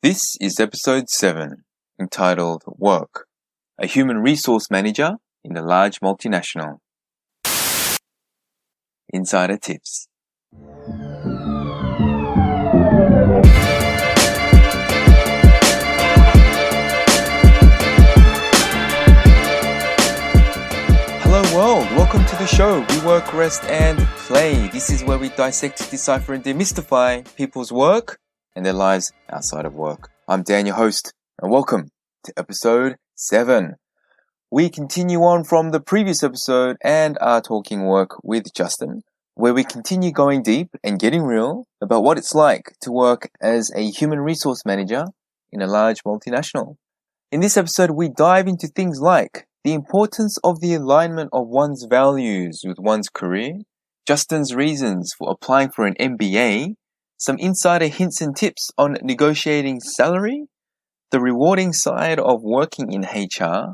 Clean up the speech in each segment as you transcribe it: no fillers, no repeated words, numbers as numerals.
This is episode 7, entitled Work, a Human Resource Manager in a Large Multinational. Insider Tips. Hello world, welcome to the show. We work, rest and play. This is where we dissect, decipher and demystify people's work and their lives outside of work. I'm Dan, your host, and welcome to episode 7. We continue on from the previous episode and are talking work with Justin, where we continue going deep and getting real about what it's like to work as a human resource manager in a large multinational. In this episode, we dive into things like the importance of the alignment of one's values with one's career, Justin's reasons for applying for an MBA, some insider hints and tips on negotiating salary, the rewarding side of working in HR,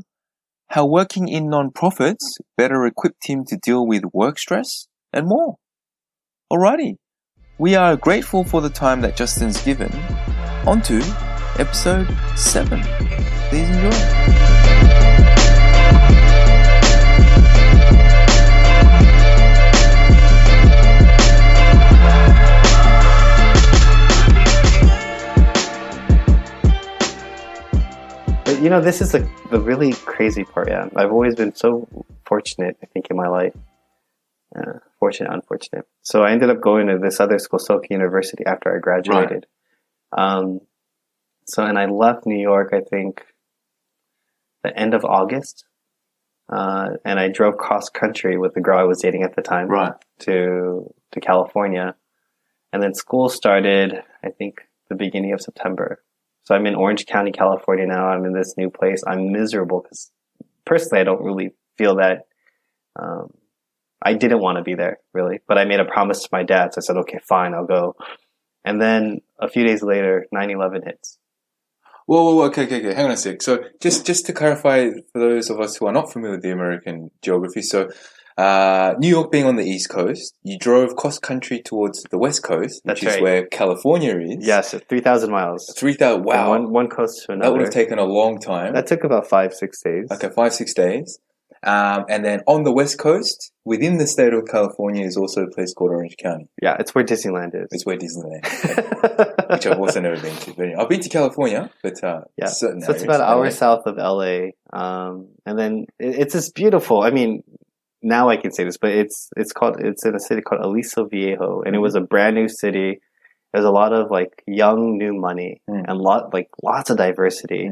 how working in non-profits better equipped him to deal with work stress, and more. Alrighty, we are grateful for the time that Justin's given. On to episode 7. Please enjoy. But this is the really crazy part, yeah. I've always been so fortunate, I think, in my life. Fortunate, unfortunate. So I ended up going to this other school, Soka University, after I graduated. Right. And I left New York, I think, the end of August. And I drove cross country with the girl I was dating at the time, right, to California. And then school started, I think, the beginning of September. So I'm in Orange County, California now. I'm in this new place. I'm miserable because personally I don't really feel that I didn't want to be there, really. But I made a promise to my dad, so I said, okay, fine, I'll go. And then a few days later, 9/11 hits. Whoa, okay, hang on a sec. So just to clarify for those of us who are not familiar with the American geography, so New York being on the East Coast, you drove cross country towards the West Coast, which is where California is. Yes, 3,000 miles. 3,000, wow. From one coast to another. That would have taken a long time. That took about 5-6 days. Okay, 5-6 days. And then on the West Coast, within the state of California, is also a place called Orange County. Yeah, it's where Disneyland is. It's where Disneyland is, which I've also never been to. But I've been to California, but yeah. So it's about an hour south of LA. And then it's just beautiful. I mean, now I can say this, but it's in a city called Aliso Viejo, and it was a brand new city. There's a lot of young new money and lots of diversity.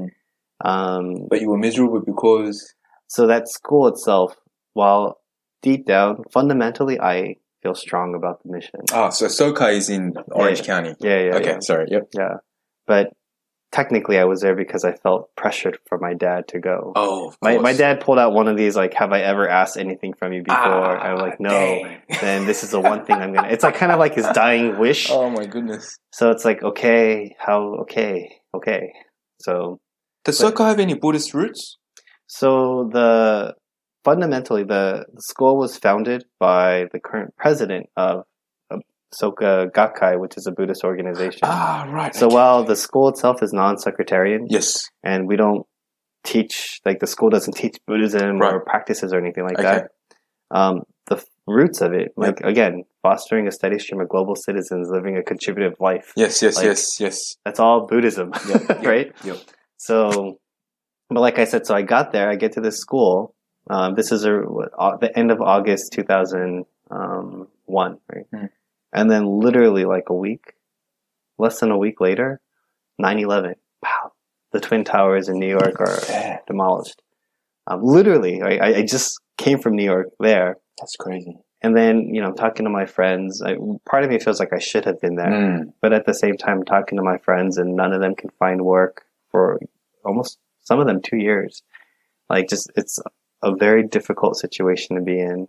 But you were miserable because so that school itself, while deep down, fundamentally, I feel strong about the mission. Oh, so Soka is in Orange County. Yeah. Okay, sorry. Yep. Yeah, but technically, I was there because I felt pressured for my dad to go. Oh, of course. My dad pulled out one of these, have I ever asked anything from you before? I was like, no. Dang. Then this is the one thing I'm going to... It's kind of like his dying wish. Oh, my goodness. So it's okay. So... Does Soka have any Buddhist roots? So fundamentally, the school was founded by the current president of Soka Gakkai, which is a Buddhist organization. Ah, right. So while the school itself is non-sectarian, yes, and we don't teach, the school doesn't teach Buddhism or practices or anything like that. The roots of it, again, fostering a steady stream of global citizens living a contributive life. Yes. That's all Buddhism, right? Yep. So, but like I said, so I got there, I get to this school. This is the end of August 2001, right? Mm. And then literally less than a week later, 9/11, pow, the Twin Towers in New York are demolished. Literally, I just came from New York there. That's crazy. And then, talking to my friends, part of me feels like I should have been there. But at the same time, talking to my friends and none of them can find work for almost, some of them, 2 years. It's a very difficult situation to be in.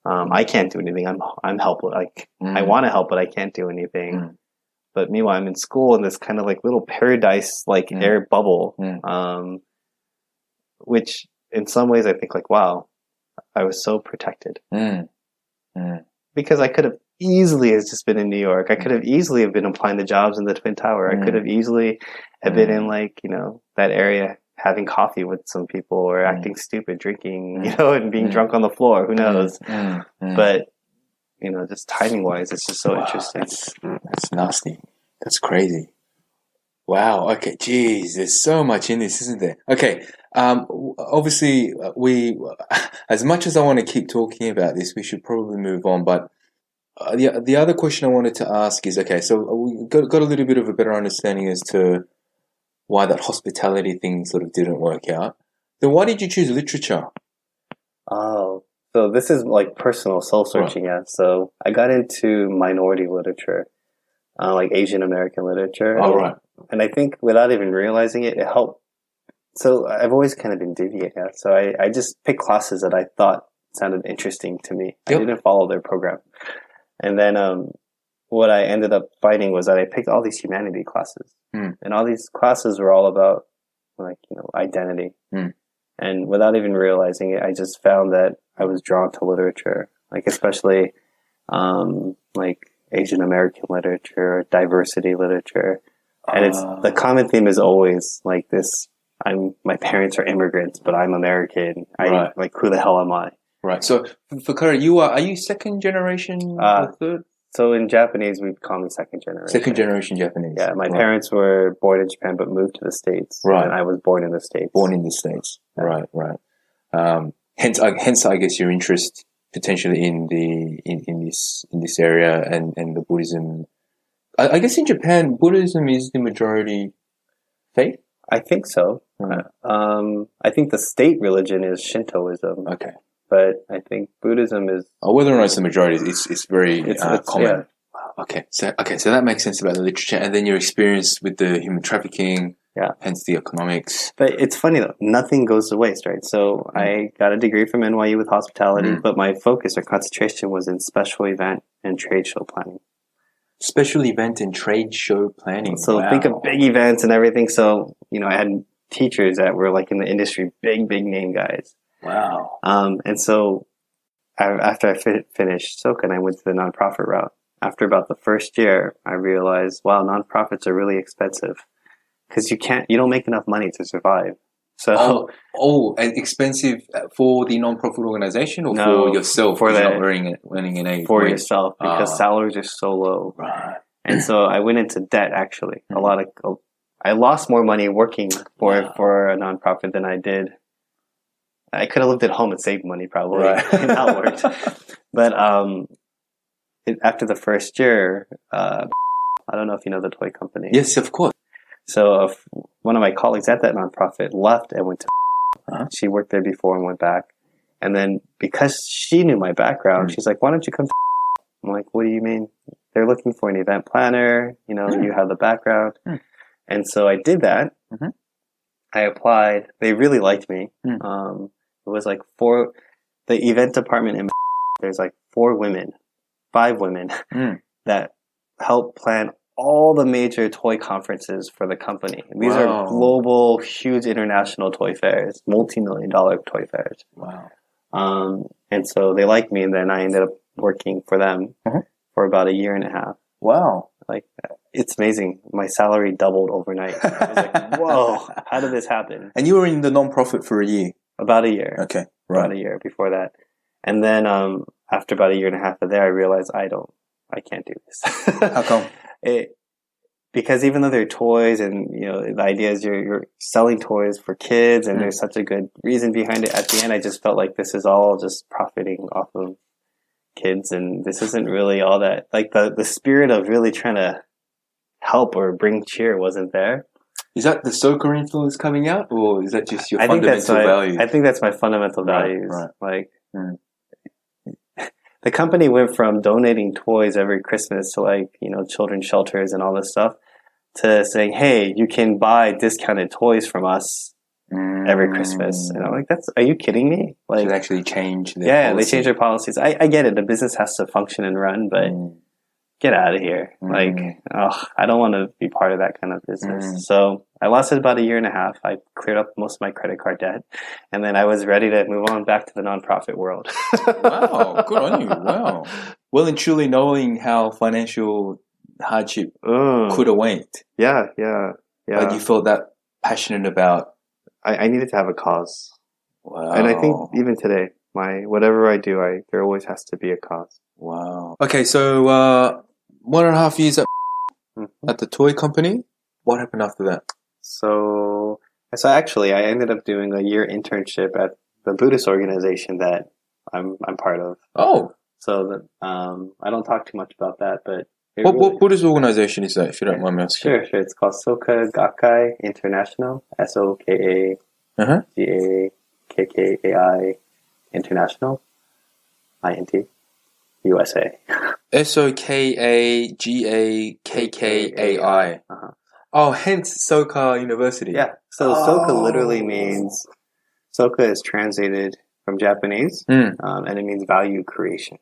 I can't do anything. I'm helpless. I want to help, but I can't do anything. But meanwhile, I'm in school in this kind of little paradise air bubble, which in some ways I think wow, I was so protected because I could have easily have just been in New York. I could have easily have been applying to jobs in the Twin Tower. I could have easily have been in like, that area having coffee with some people or acting stupid, drinking, and being drunk on the floor. Who knows? But, just timing wise, it's just so interesting. That's nasty. That's crazy. Wow. Okay. Geez, there's so much in this, isn't there? Okay. Obviously, as much as I want to keep talking about this, we should probably move on. But the other question I wanted to ask is, okay, so we got a little bit of a better understanding as to why that hospitality thing sort of didn't work out. Then why did you choose literature? Oh, so this is like personal soul searching. Right. Yeah. So I got into minority literature, like Asian American literature. Oh, right. And I think without even realizing it, it helped. So I've always kind of been deviant. Yeah. So I just picked classes that I thought sounded interesting to me. Yep. I didn't follow their program. And then what I ended up finding was that I picked all these humanity classes. And all these classes were all about identity. And without even realizing it, I just found that I was drawn to literature, like especially like Asian American literature, diversity literature. And it's the common theme is always like this. My parents are immigrants, but I'm American. Right. Like, who the hell am I? Right. So for Kara, are you second generation or third? So in Japanese, we call me second generation. Second generation Japanese. Yeah, my parents were born in Japan but moved to the States. Right. And I was born in the States. Born in the States. Right. Hence, I guess your interest potentially in this area and the Buddhism. I guess in Japan, Buddhism is the majority faith. I think so. I think the state religion is Shintoism. Okay. But I think Buddhism is whether or not it's the majority, it's very common. Yeah. Okay, so that makes sense about the literature, and then your experience with the human trafficking, hence the economics. But it's funny though, nothing goes to waste, right? So I got a degree from NYU with hospitality, but my focus or concentration was in special event and trade show planning. Special event and trade show planning. So think of big events and everything. So I had teachers that were like in the industry, big name guys. Wow. And so after I finished Soka, I went to the nonprofit route. After about the first year, I realized, wow, nonprofits are really expensive because you don't make enough money to survive. So, and expensive for the nonprofit organization or for yourself? For not earning an A. For yourself, because salaries are so low. Right. And so I went into debt. Actually, I lost more money working for a nonprofit than I did. I could have lived at home and saved money probably. Right. That worked. But after the first year, I don't know if you know the toy company. Yes, of course. So one of my colleagues at that nonprofit left and went to She worked there before and went back. And then because she knew my background, she's like, why don't you come to I'm like, what do you mean? They're looking for an event planner. You have the background. And so I did that. I applied. They really liked me. It was like the event department in there's like 5 women that help plan all the major toy conferences for the company. These are global, huge international toy fairs, multi-million-dollar toy fairs. Wow. And so they liked me, and then I ended up working for them for about a year and a half. Wow. Like, it's amazing. My salary doubled overnight. I was like, whoa, how did this happen? And you were in the nonprofit for a year? About a year. Okay. Right. About a year before that. And then after about a year and a half of there, I realized I can't do this. How come? Because even though they're toys and, the idea is you're selling toys for kids and there's such a good reason behind it, at the end I just felt like this is all just profiting off of kids, and this isn't really all that, like the spirit of really trying to help or bring cheer wasn't there. Is that the soccer influence coming out, or is that just your fundamental values? I think that's my fundamental values. Right. The company went from donating toys every Christmas to children's shelters and all this stuff to saying, hey, you can buy discounted toys from us every Christmas. And I'm like, are you kidding me? Like, should actually change their policy. They changed their policies. I get it. The business has to function and run, but get out of here. I don't want to be part of that kind of business. So I lasted about a year and a half. I cleared up most of my credit card debt, and then I was ready to move on back to the nonprofit world. Wow, good on you. Wow. well and truly knowing how financial hardship could await. Yeah. But you felt that passionate about. I needed to have a cause. Wow. And I think even today, whatever I do, there always has to be a cause. Wow. Okay, so 1.5 years at the toy company. What happened after that? So actually, I ended up doing a year internship at the Buddhist organization that I'm part of. Oh. So I don't talk too much about that, but what Buddhist organization is that, if you don't mind me asking? Sure. It's called Soka Gakkai International. SOKAGAKKAI International. INT. USA. SOKAGAKKAI. Oh, hence Soka University. Yeah. So Soka literally means, Soka is translated from Japanese, and it means value creation.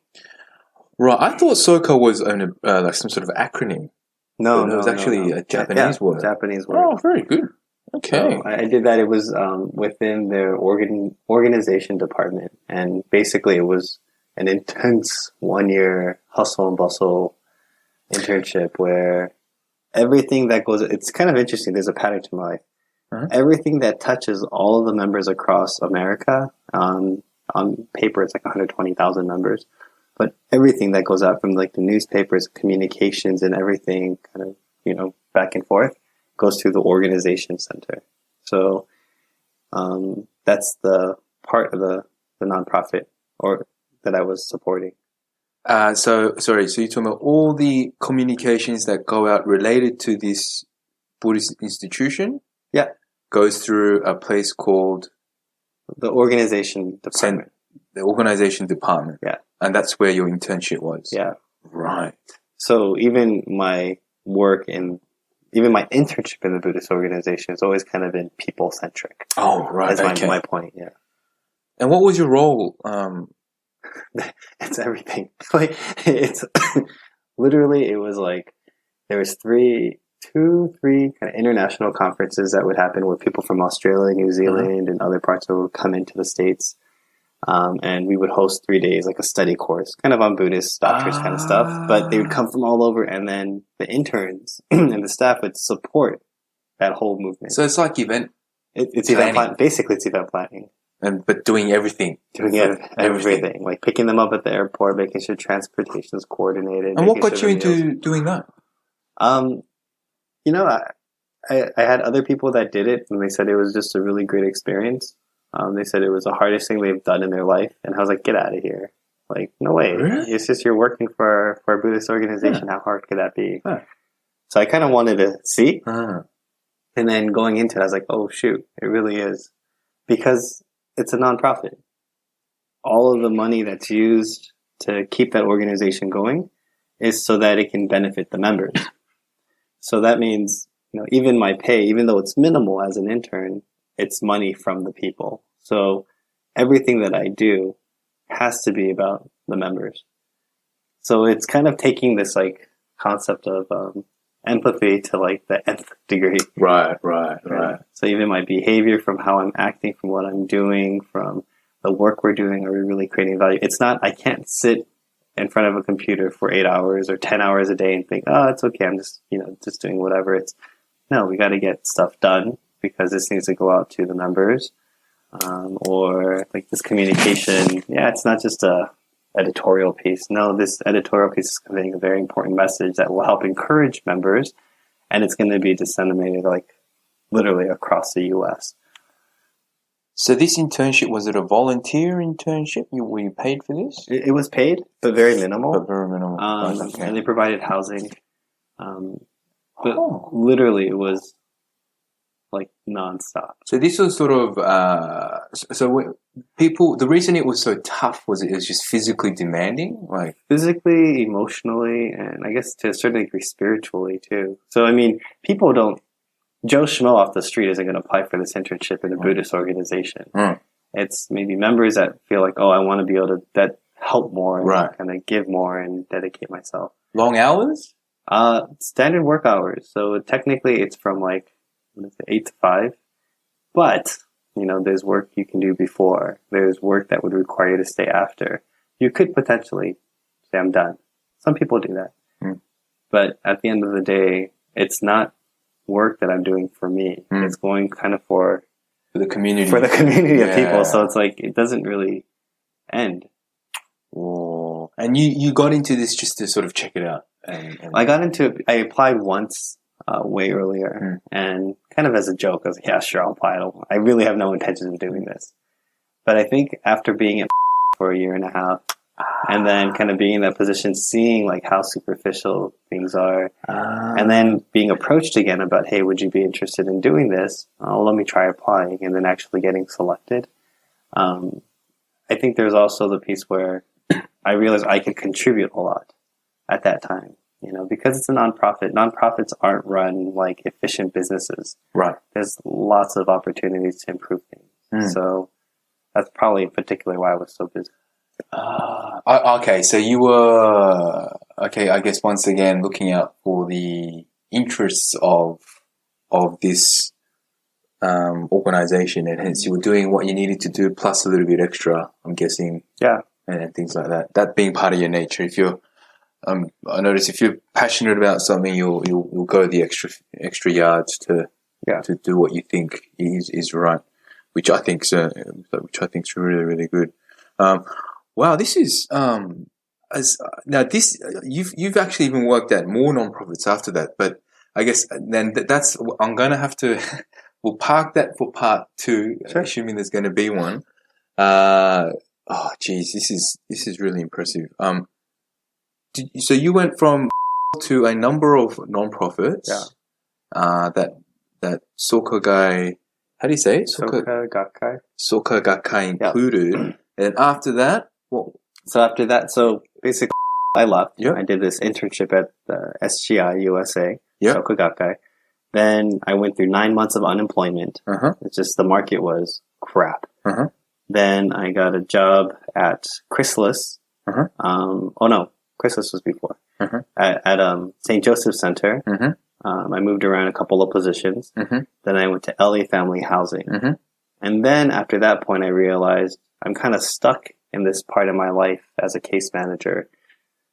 Right. I thought Soka was like some sort of acronym. No, it was actually a Japanese word. Japanese word. Oh, very good. Okay. So I did that. It was within their organization department, and basically it was an intense 1-year hustle and bustle internship where everything that goes, it's kind of interesting. There's a pattern to my life. Everything that touches all of the members across America, on paper, it's like 120,000 members, but everything that goes out from like the newspapers, communications, and everything kind of, back and forth goes through the organization center. So that's the part of the nonprofit that I was supporting. So you're talking about all the communications that go out related to this Buddhist institution? Yeah. Goes through a place called the organization department. The organization department. Yeah. And that's where your internship was. Yeah. Right. So even my work even my internship in the Buddhist organization has always kind of been people-centric. Oh, right. That's my point, yeah. And what was your role? It's everything. Like, it's literally, it was like, there was three kind of international conferences that would happen where people from Australia, New Zealand, and other parts would come into the States. And we would host 3 days, like a study course, kind of on Buddhist doctors kind of stuff. But they would come from all over, and then the interns and the staff would support that whole movement. So it's like event. It's event planning. Basically, it's event planning. But doing everything. Everything. Like picking them up at the airport, making sure transportation is coordinated. And what got you into doing that? I had other people that did it, and they said it was just a really great experience. They said it was the hardest thing they've done in their life, and I was like, get out of here. Like, no way. Really? It's just you're working for a Buddhist organization. Yeah. How hard could that be? Huh. So I kind of wanted to see. And then going into it, I was like, oh, shoot, it really is. Because it's a nonprofit. All of the money that's used to keep that organization going is so that it can benefit the members. So that means, even my pay, even though it's minimal as an intern, it's money from the people. So everything that I do has to be about the members. So it's kind of taking this like concept of empathy to like the nth degree. Right. So even my behavior, from how I'm acting, from what I'm doing, from the work we're doing, are we really creating value? It's not, I can't sit in front of a computer for 8 hours or 10 hours a day and think, oh, it's okay, I'm just, just doing whatever. It's, no, we got to get stuff done because this needs to go out to the members. Or like this communication. Yeah, it's not just a editorial piece. No, this editorial piece is conveying a very important message that will help encourage members, and it's going to be disseminated like literally across the U.S. So this internship, was it a volunteer internship? Were you paid for this? It was paid, but very minimal. Okay. And they provided housing. But literally it was like nonstop. So this was sort of, the reason it was so tough was it was just physically demanding? Like physically, emotionally, and I guess to a certain degree spiritually too. So, I mean, people don't, Joe Schmo off the street isn't going to apply for this internship in a Buddhist organization. It's maybe members that feel like, oh, I want to be able to help more and kind of give more and dedicate myself. Long hours? Standard work hours. So technically it's from like 8 to 5, but there's work you can do before. There's work that would require you to stay after. You could potentially say I'm done. Some people do that. Mm. But at the end of the day, it's not work that I'm doing for me. It's going kind of for the community. For the community of people. So it's like, it doesn't really end. Oh. And you got into this just to sort of check it out. I got into it. I applied once way earlier, and kind of as a joke, I was like, yeah, sure, I'll apply. I really have no intention of doing this. But I think after being at for a year and a half, and then kind of being in that position, seeing like how superficial things are, and then being approached again about, hey, would you be interested in doing this? Oh, let me try applying, and then actually getting selected. I think there's also the piece where I realized I could contribute a lot at that time, you know, because it's a nonprofit. Nonprofits aren't run like efficient businesses. Right. There's lots of opportunities to improve things. So that's probably particularly why I was so busy. Okay, so you were, I guess once again looking out for the interests of this organization, and hence you were doing what you needed to do plus a little bit extra, I'm guessing. Yeah. And things like that. That being part of your nature. If you're, I notice if you're passionate about something, you'll go the extra yards to do what you think is right, which I think's really, really good. Wow, this is now this you've actually even worked at more nonprofits after that, but I guess then that's I'm going to have to we'll park that for part 2, sure. Assuming there's going to be one. Oh, geez, this is really impressive. So you went from to a number of nonprofits. Yeah. That Soka Gai, how do you say it? Soka Gakkai. Soka Gakkai included. Yeah. And after that, what? So after that, basically I left. Yep. I did this internship at the SGI USA, Yep. Soka Gakkai. Then I went through 9 months of unemployment. It's just the market was crap. Then I got a job at Chrysalis. Chrysalis was before. At St. Joseph Center. I moved around a couple of positions. Then I went to LA Family Housing. And then after that point, I realized I'm kind of stuck in this part of my life as a case manager.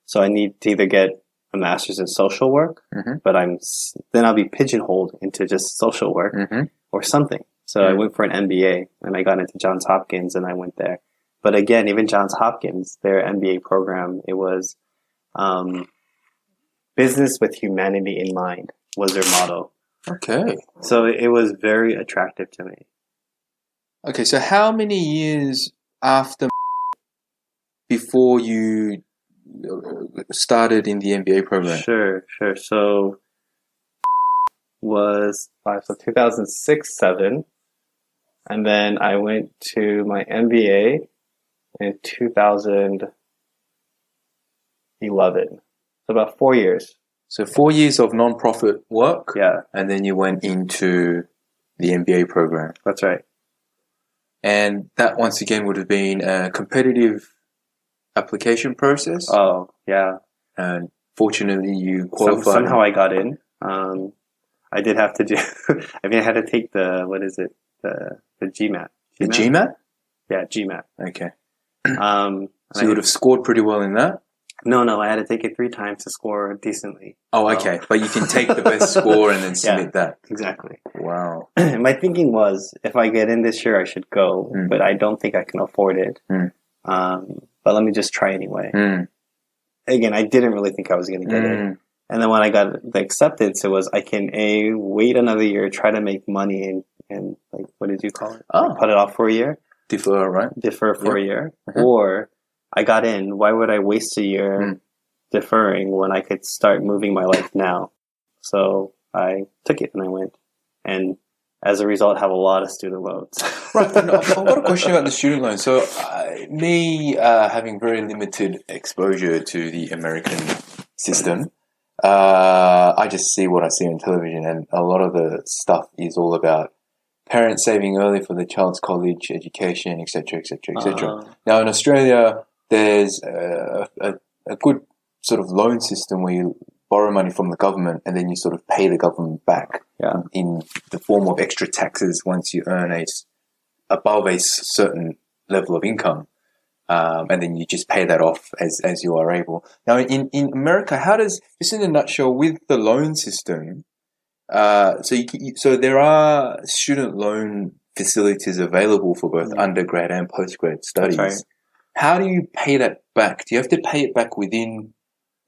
So I need to either get a master's in social work, but then I'll be pigeonholed into just social work or something. So I went for an MBA, and I got into Johns Hopkins, and I went there. But again, even Johns Hopkins, their MBA program, it was business with humanity in mind was their motto. Okay. So it was very attractive to me. Okay, so how many years after before you started in the MBA program? Sure. So was 2006, 7. And then I went to my MBA in 2011. So about 4 years. So 4 years of non-profit work. Yeah. And then you went into the MBA program. That's right. And that once again would have been a competitive application process. Oh, yeah. And fortunately you qualified. Somehow I got in. I did have to do, I had to take the GMAT. The GMAT? Yeah, GMAT. Okay. So you would have scored pretty well in that? No, I had to take it 3 times to score decently. Oh, okay. But you can take the best score and then submit that. Exactly. Wow. My thinking was, if I get in this year, I should go, but I don't think I can afford it. But let me just try anyway. Again, I didn't really think I was going to get it. And then when I got the acceptance, it was, I can wait another year, try to make money and like, what did you call it? Like, put it off for a year. Defer, right? Defer for a year. Or I got in. Why would I waste a year deferring when I could start moving my life now? So I took it and I went. And as a result, have a lot of student loans. Right. I've got a question about the student loan. So having very limited exposure to the American system, I just see what I see on television, and a lot of the stuff is all about parents saving early for their child's college education, etc., etc., etc. Now, in Australia, there's a good sort of loan system where you borrow money from the government and then you sort of pay the government back in the form of extra taxes once you earn above a certain level of income. and then you just pay that off as you are able. Now, in America, how does, just in a nutshell, with the loan system, so there are student loan facilities available for both undergrad and postgrad studies. That's right. How do you pay that back? Do you have to pay it back within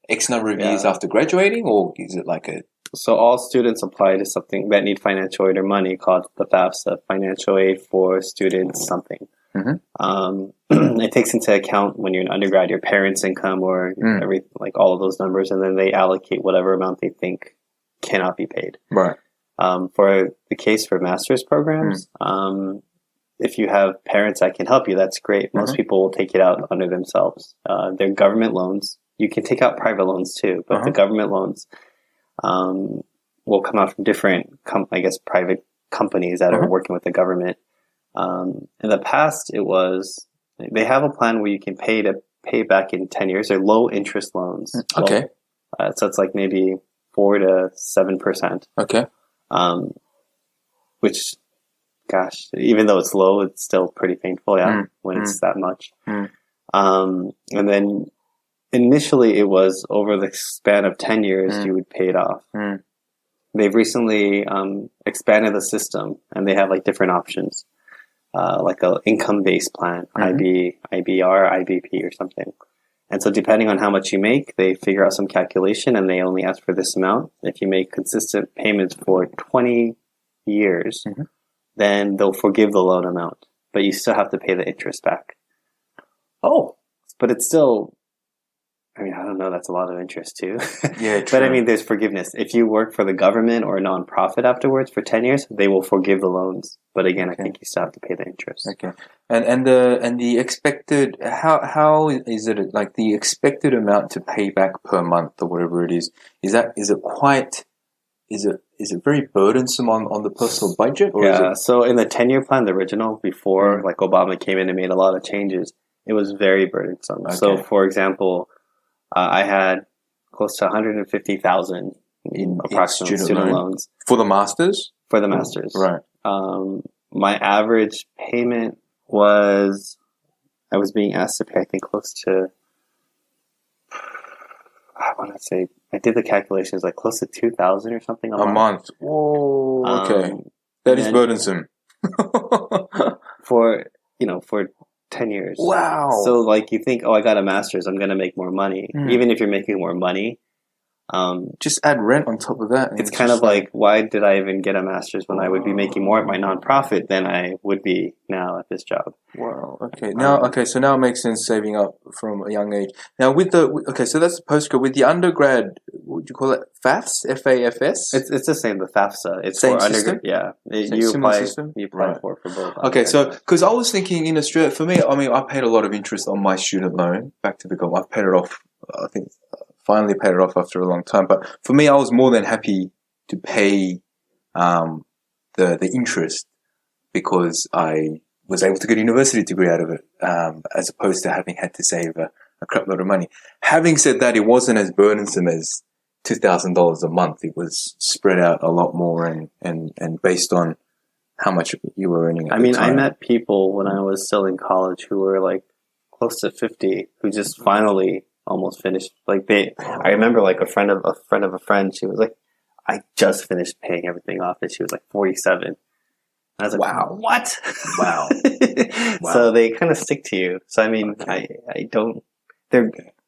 X number of years after graduating, or is it like a... So all students apply to something that need financial aid or money called the FAFSA, Financial Aid for Students something. It takes into account when you're an undergrad, your parents' income or like all of those numbers, and then they allocate whatever amount they think cannot be paid. Right. For the case for master's programs, if you have parents that can help you, that's great. Most people will take it out under themselves. They're government loans. You can take out private loans too, but the government loans will come out from different, private companies that are working with the government. In the past, they have a plan where you can pay back in 10 years. They're low interest loans. Okay. So it's like maybe 4 to 7%. Okay. Which, gosh, even though it's low, it's still pretty painful, when it's that much. And then initially it was over the span of 10 years, you would pay it off. They've recently expanded the system, and they have like different options, like a income-based plan, IB, IBR, IBP or something. And so depending on how much you make, they figure out some calculation, and they only ask for this amount. If you make consistent payments for 20 years, then they'll forgive the loan amount, but you still have to pay the interest back. Oh, but it's still, I don't know, that's a lot of interest too. Yeah, But there's forgiveness. If you work for the government or a nonprofit afterwards for 10 years, they will forgive the loans. But again, I think you still have to pay the interest. Okay. And the expected, how is it, like the expected amount to pay back per month or whatever it is it very burdensome on the personal budget? Or so in the 10-year plan, the original, before like Obama came in and made a lot of changes, it was very burdensome. Okay. So for example, I had close to 150,000 in approximate student loans. For the masters? For the masters. Right. My average payment was, I was being asked to pay, I think, close to, I want to say, I did the calculations, like close to 2,000 or something a month. Whoa, okay. That is burdensome. for 10 years. Wow. So like you think, I got a master's, I'm going to make more money. Even if you're making more money, just add rent on top of that. It's kind of like, why did I even get a master's when I would be making more at my nonprofit than I would be now at this job? Wow. Okay. So now it makes sense saving up from a young age. Now so that's the postgrad. With the undergrad, would you call it FAFS? FAFS? It's the same, the FAFSA. It's same for system? Yeah. You apply for both. Okay. So, because I was thinking in Australia, for me, I paid a lot of interest on my student loan back to the government. I've paid it off, I think, finally paid it off after a long time. But for me, I was more than happy to pay the interest because I was able to get a university degree out of it, as opposed to having had to save a crap load of money. Having said that, it wasn't as burdensome as $2,000 a month. It was spread out a lot more and based on how much you were earning at the time. I met people when I was still in college who were like close to 50 who just finally almost finished. I remember like a friend of a friend, she was like, I just finished paying everything off, and she was like 47. And I was like, wow. What? Wow. Wow. So they kind of stick to you. So I don't,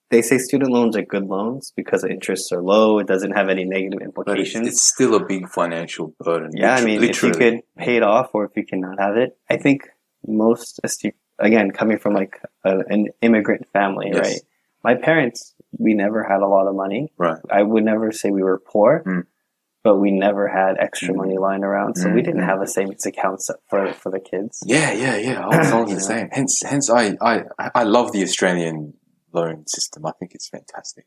they say student loans are good loans because the interests are low. It doesn't have any negative implications. But it's still a big financial burden. Yeah, literally. If you could pay it off or if you cannot have it, I think most, again, coming from like an immigrant family, right? My parents, we never had a lot of money. Right. I would never say we were poor, but we never had extra money lying around, so we didn't have a savings account for the kids. Yeah. I was the same. Hence, I love the Australian loan system. I think it's fantastic.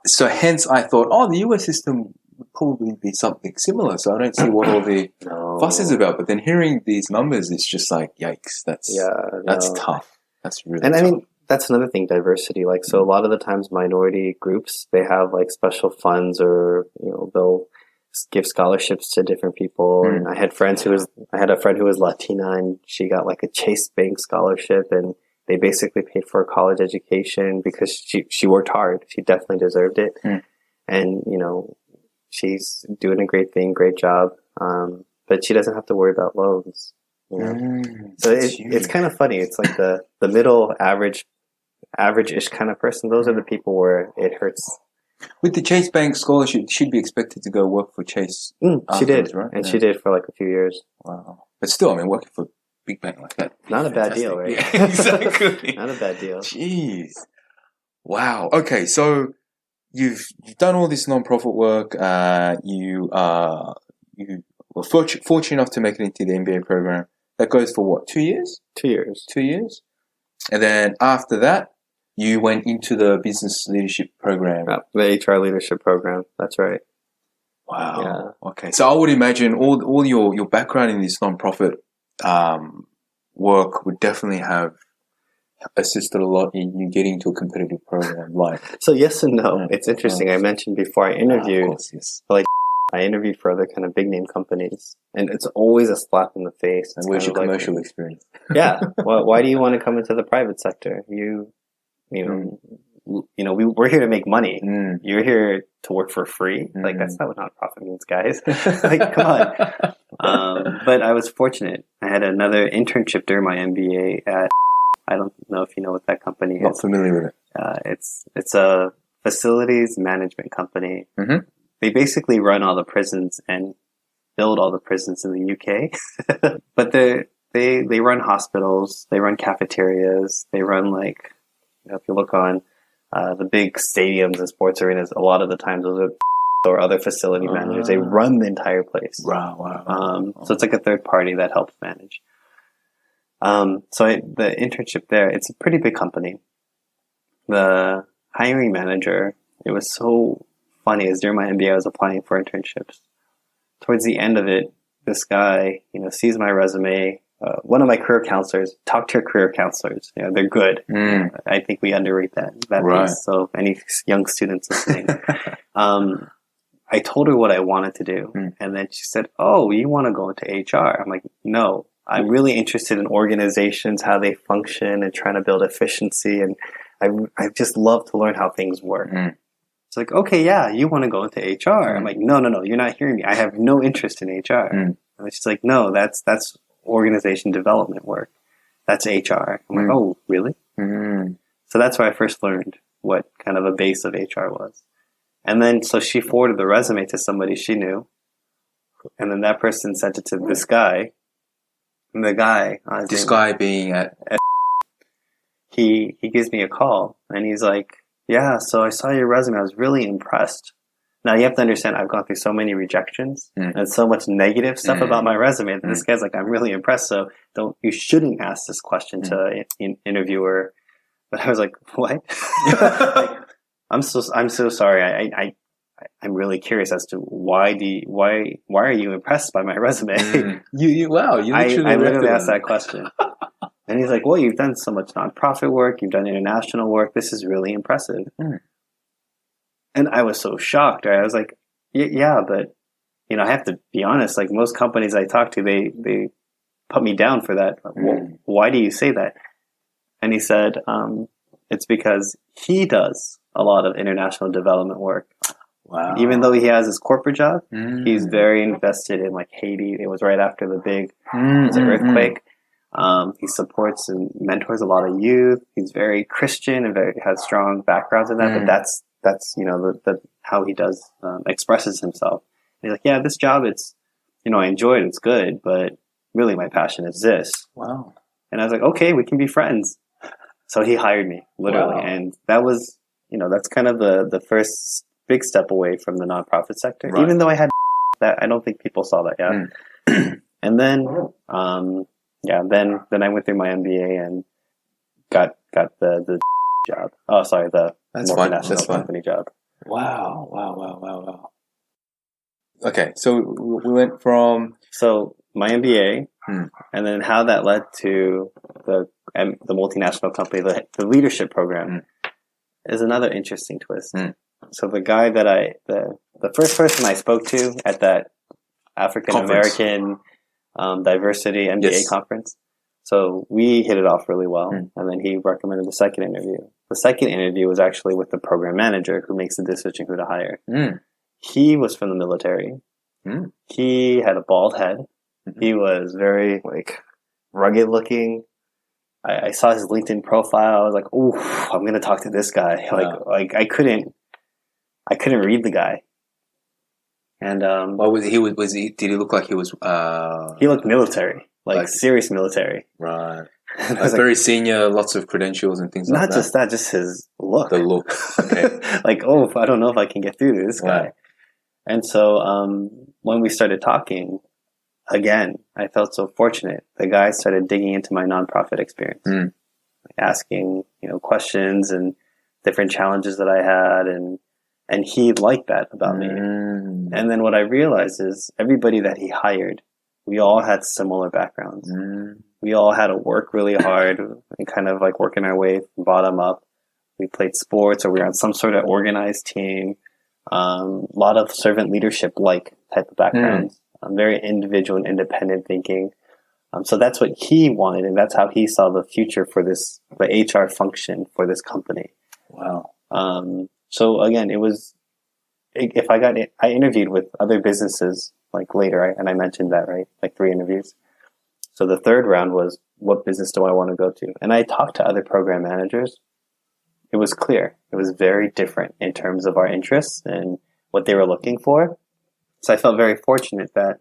So hence, I thought, the US system would probably be something similar. So I don't see what all the fuss is about. But then hearing these numbers, it's just like, yikes. That's tough. That's really tough. That's another thing, diversity. Like, so a lot of the times minority groups, they have like special funds or, they'll give scholarships to different people. And I had a friend who was Latina, and she got like a Chase Bank scholarship, and They basically paid for a college education because she worked hard. She definitely deserved it. And, you know, she's doing a great thing, great job. But she doesn't have to worry about loans. You know? So it's kind of funny. It's like the middle average-ish kind of person. Those are the people where it hurts. With the Chase Bank scholarship, she'd be expected to go work for Chase. She did, right? And she did for like a few years. Wow. But still, I mean, working for a big bank like that. Not a bad deal, right? Yeah, exactly. Not a bad deal. Jeez. Wow. Okay, so you've done all this non-profit work. You were fortunate enough to make it into the MBA program. That goes for what? 2 years? 2 years. 2 years. And then after that, you went into the business leadership program. The HR leadership program. That's right. Wow. Yeah. Okay. So I would imagine all your background in this non-profit work would definitely have assisted a lot in you getting to a competitive program. Like, so yes and no. It's interesting. I mentioned before I interviewed, yes. I interviewed for other kind of big name companies, and it's always a slap in the face. And where's your commercial experience? Yeah. Well, why do you want to come into the private sector? You know, we're here to make money. You're here to work for free. Like, that's not what nonprofit means, guys. Like, come on. But I was fortunate. I had another internship during my MBA at, I don't know if you know what that company is. Not familiar with it. It's a facilities management company. They basically run all the prisons and build all the prisons in the UK. But they run hospitals, they run cafeterias, they run, like, you know, if you look on the big stadiums and sports arenas, a lot of the times those are or other facility managers. They run the entire place. Wow. So it's like a third party that helps manage. The internship there, it's a pretty big company. The hiring manager, it was so funny, as during my MBA I was applying for internships. Towards the end of it, this guy, you know, sees my resume. One of my career counselors, talk to your career counselors. You know, they're good. I think we underrate that right. piece. So any young students listening, I told her what I wanted to do. And then she said, "Oh, you want to go into HR?" I'm like, "No, I'm really interested in organizations, how they function, and trying to build efficiency. And I just love to learn how things work." It's like, "Okay, yeah, you want to go into HR?" I'm like, no, you're not hearing me. I have no interest in HR. And she's like, "No, that's organization development work. That's HR." I'm like, "Oh, really?" So that's where I first learned what kind of a base of HR was. And then, so she forwarded the resume to somebody she knew. And then that person sent it to this guy. And the guy... this guy being at... He gives me a call. And he's like, "Yeah, so I saw your resume. I was really impressed." Now, you have to understand, I've gone through so many rejections and so much negative stuff about my resume that this guy's like, "I'm really impressed, so you shouldn't ask this question to an interviewer." But I was like, "What?" Like, I'm so sorry. I'm really curious as to why are you impressed by my resume? You literally asked that question. And he's like, "Well, you've done so much nonprofit work, you've done international work. This is really impressive." And I was so shocked. Right? I was like, "Yeah, but you know, I have to be honest. Like most companies I talk to, they put me down for that. Well, why do you say that?" And he said, "It's because he does a lot of international development work. Wow. Even though he has his corporate job, he's very invested in like Haiti. It was right after the big earthquake. He supports and mentors a lot of youth. He's very Christian and has strong backgrounds in that. But that's you know the how he does expresses himself." And he's like, "Yeah, this job, it's, you know, I enjoy it. It's good, but really my passion is this." Wow. And I was like, "Okay, we can be friends." So he hired me, literally. Wow. And that was, you know, that's kind of the first big step away from the nonprofit sector. Right. Even though I had that, I don't think people saw that yet. And then, then I went through my MBA and got the job. Oh, sorry, the multinational company job. Wow. Okay, so we went from... So my MBA, and then how that led to the multinational company, the leadership program, is another interesting twist. So the guy that the first person I spoke to at that African American diversity MBA conference. So we hit it off really well, Mm. and then he recommended the second interview. The second interview was actually with the program manager who makes the decision who to hire. Mm. He was from the military. Mm. He had a bald head. Mhm. He was very rugged looking. I saw his LinkedIn profile. I was like, "Ooh, I'm gonna talk to this guy." Wow. I couldn't read the guy. And What was he? Was he? Did he look like he was? he looked military, like- serious military. Right. And I Like was very senior, lots of credentials and things like not that. just that, just his look. The look. Okay. I don't know if I can get through to this guy. Right. And so when we started talking, again, I felt so fortunate. The guy started digging into my nonprofit experience, Mm. asking questions and different challenges that I had, and he liked that about me. Mm. And then what I realized is everybody that he hired, we all had similar backgrounds. Mm. We all had to work really hard and kind of working our way from bottom up. We played sports or we were on some sort of organized team. A lot of servant leadership type of backgrounds. Very individual and independent thinking. So that's what he wanted, and that's how he saw the future for the HR function for this company. Wow. So again, I interviewed with other businesses later, and I mentioned that, right? 3 interviews. So the third round was, what business do I want to go to? And I talked to other program managers. It was clear. It was very different in terms of our interests and what they were looking for. So I felt very fortunate that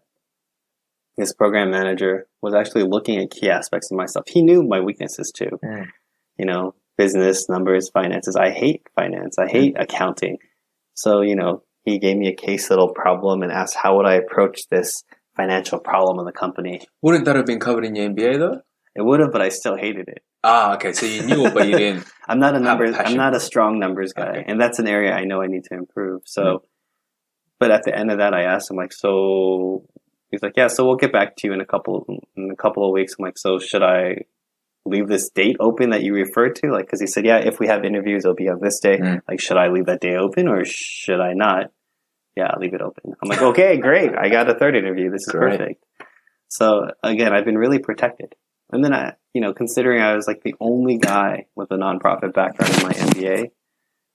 this program manager was actually looking at key aspects of myself. He knew my weaknesses too. Mm. Business, numbers, finances. I hate finance. I hate accounting. So, he gave me a case little problem and asked how would I approach this financial problem in the company. Wouldn't that have been covered in your MBA though? It would have, but I still hated it. Ah, okay. So you knew it, but you didn't. I'm not a numbers- I'm not a strong numbers guy, Okay. and that's an area I know I need to improve. So, but at the end of that, I asked him so he's like, yeah, so we'll get back to you in a couple of weeks. I'm like, so should I leave this date open that you referred to? Because he said, yeah, if we have interviews, it'll be on this day. Mm. Should I leave that day open or should I not? Yeah, I'll leave it open. I'm like, okay, great. I got a third interview. This is Great. perfect. So again, I've been really protected. And then considering I was the only guy with a nonprofit background in my MBA,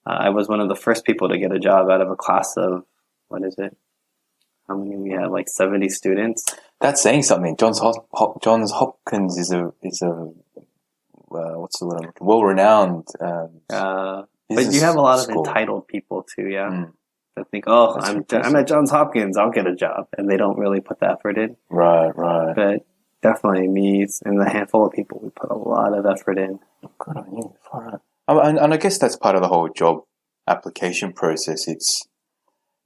I was one of the first people to get a job out of a class of, what is it? How many we had? 70 students. That's saying something. Johns Hopkins is a what's the word? Well-renowned. But you have a lot of entitled people too, yeah. Mm. That think, That's I'm impressive. at Johns Hopkins, I'll get a job, and they don't really put the effort in. Right. But definitely me and the handful of people, we put a lot of effort in. Good on you. All right. And I guess that's part of the whole job application process. It's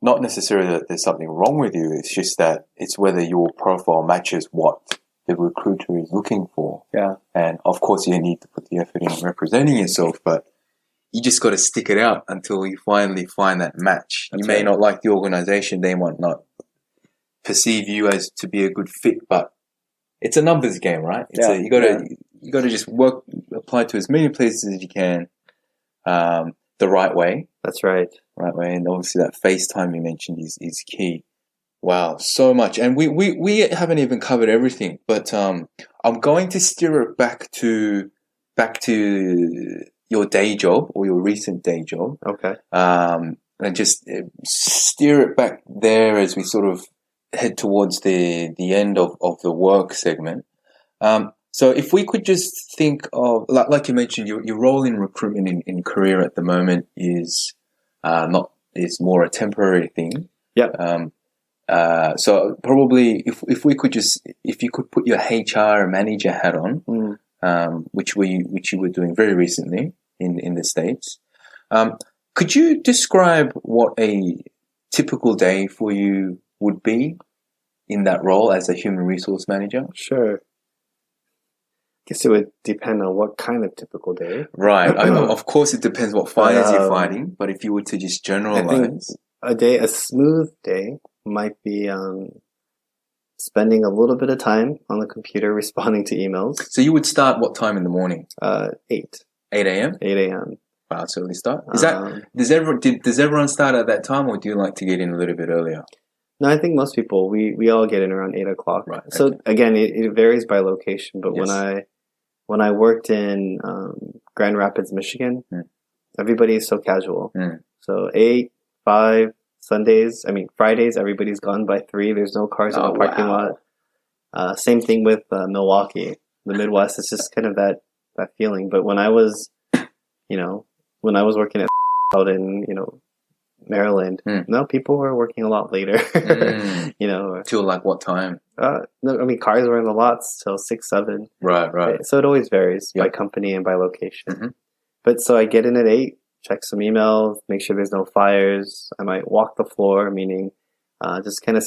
not necessarily that there's something wrong with you. It's just that it's whether your profile matches what the recruiter is looking for. Yeah. And of course, you need to put the effort in representing yourself, but you just got to stick it out until you finally find that match. That's you may right. not like the organization. They might not perceive you as to be a good fit, but it's a numbers game, right? You got to just apply to as many places as you can, the right way. That's right. Right way. And obviously that FaceTime you mentioned is key. Wow, so much. And we haven't even covered everything, but I'm going to steer it back to your day job or your recent day job. Okay. And just steer it back there as we sort of head towards the end of the work segment. So if we could just think of, like you mentioned, your role in recruitment in career at the moment is more a temporary thing. Yeah. So probably if you could put your HR manager hat on, which you were doing very recently in the States, could you describe what a typical day for you would be in that role as a human resource manager? Sure. Guess it would depend on what kind of typical day. Right. Of course, it depends what fires you're fighting, but if you were to just generalize, I think a smooth day might be spending a little bit of time on the computer responding to emails. So you would start what time in the morning? 8 a.m. 8 a.m. Wow, that's early start. Is that does everyone start at that time, or do you like to get in a little bit earlier? No, I think most people we all get in around 8 o'clock. Right. So again, it varies by location. But Yes. when I worked in Grand Rapids, Michigan, everybody is so casual. So 8, 5, Sundays, Fridays, everybody's gone by 3. There's no cars in the parking lot. Same thing with Milwaukee. The Midwest, it's just kind of that feeling. But when I was, working at out in, Maryland, no, people were working a lot later. Till like what time? No, cars were in the lots till 6, 7. Right. So it always varies by company and by location. But so I get in at 8, check some emails, make sure there's no fires. I might walk the floor, meaning just kind of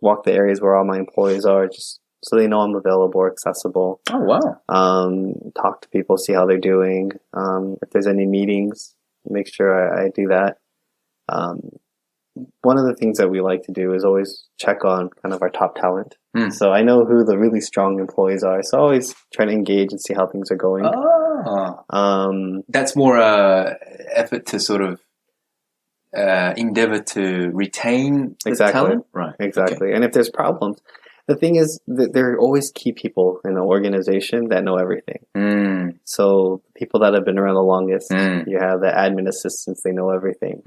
walk the areas where all my employees are, just so they know I'm available or accessible. Oh, wow. Talk to people, see how they're doing. If there's any meetings, make sure I do that. One of the things that we like to do is always check on kind of our top talent. So I know who the really strong employees are. So I always try to engage and see how things are going. That's more effort to sort of endeavor to retain the talent? Right. Exactly. Okay. And if there's problems, the thing is that there are always key people in an organization that know everything. So people that have been around the longest, you have the admin assistants, they know everything.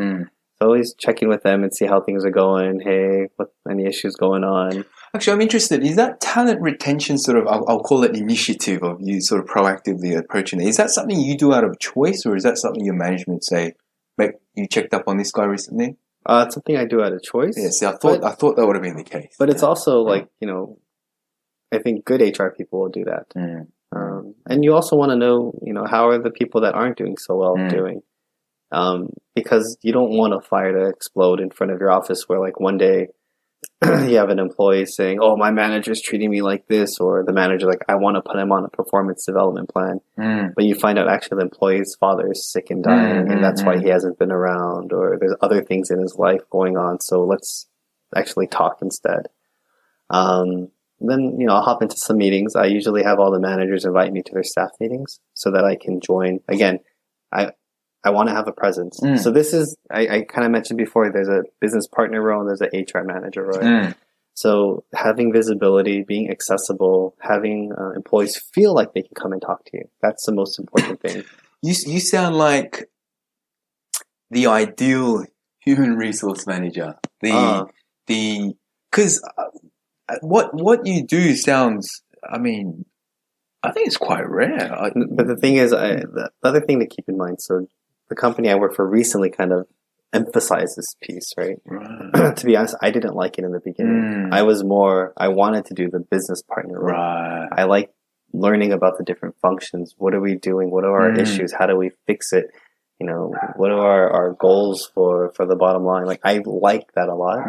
So always check in with them and see how things are going. Hey, what any issues going on? Actually, I'm interested. Is that talent retention sort of, I'll call it initiative of you sort of proactively approaching it. Is that something you do out of choice, or is that something your management say, mate, you checked up on this guy recently? It's something I do out of choice. Yeah, see, I thought that would have been the case. But it's also like, I think good HR people will do that. And you also want to know, how are the people that aren't doing so well doing? Because you don't want a fire to explode in front of your office where like one day you have an employee saying, oh, my manager's treating me like this, or the manager like, I want to put him on a performance development plan. But you find out actually the employee's father is sick and dying and that's why he hasn't been around, or there's other things in his life going on. So let's actually talk instead. Then, I'll hop into some meetings. I usually have all the managers invite me to their staff meetings so that I can join. Again, I want to have a presence. So this is, I kind of mentioned before, there's a business partner role and there's an HR manager role. So having visibility, being accessible, having employees feel like they can come and talk to you. That's the most important thing. You sound like the ideal human resource manager. Because what you do sounds, I think it's quite rare. But the thing is, the other thing to keep in mind, so the company I work for recently kind of emphasized this piece, right? To be honest, I didn't like it in the beginning. I wanted to do the business partner role. I like learning about the different functions. What are we doing? What are our issues? How do we fix it? What are our goals for the bottom line? Like, I like that a lot.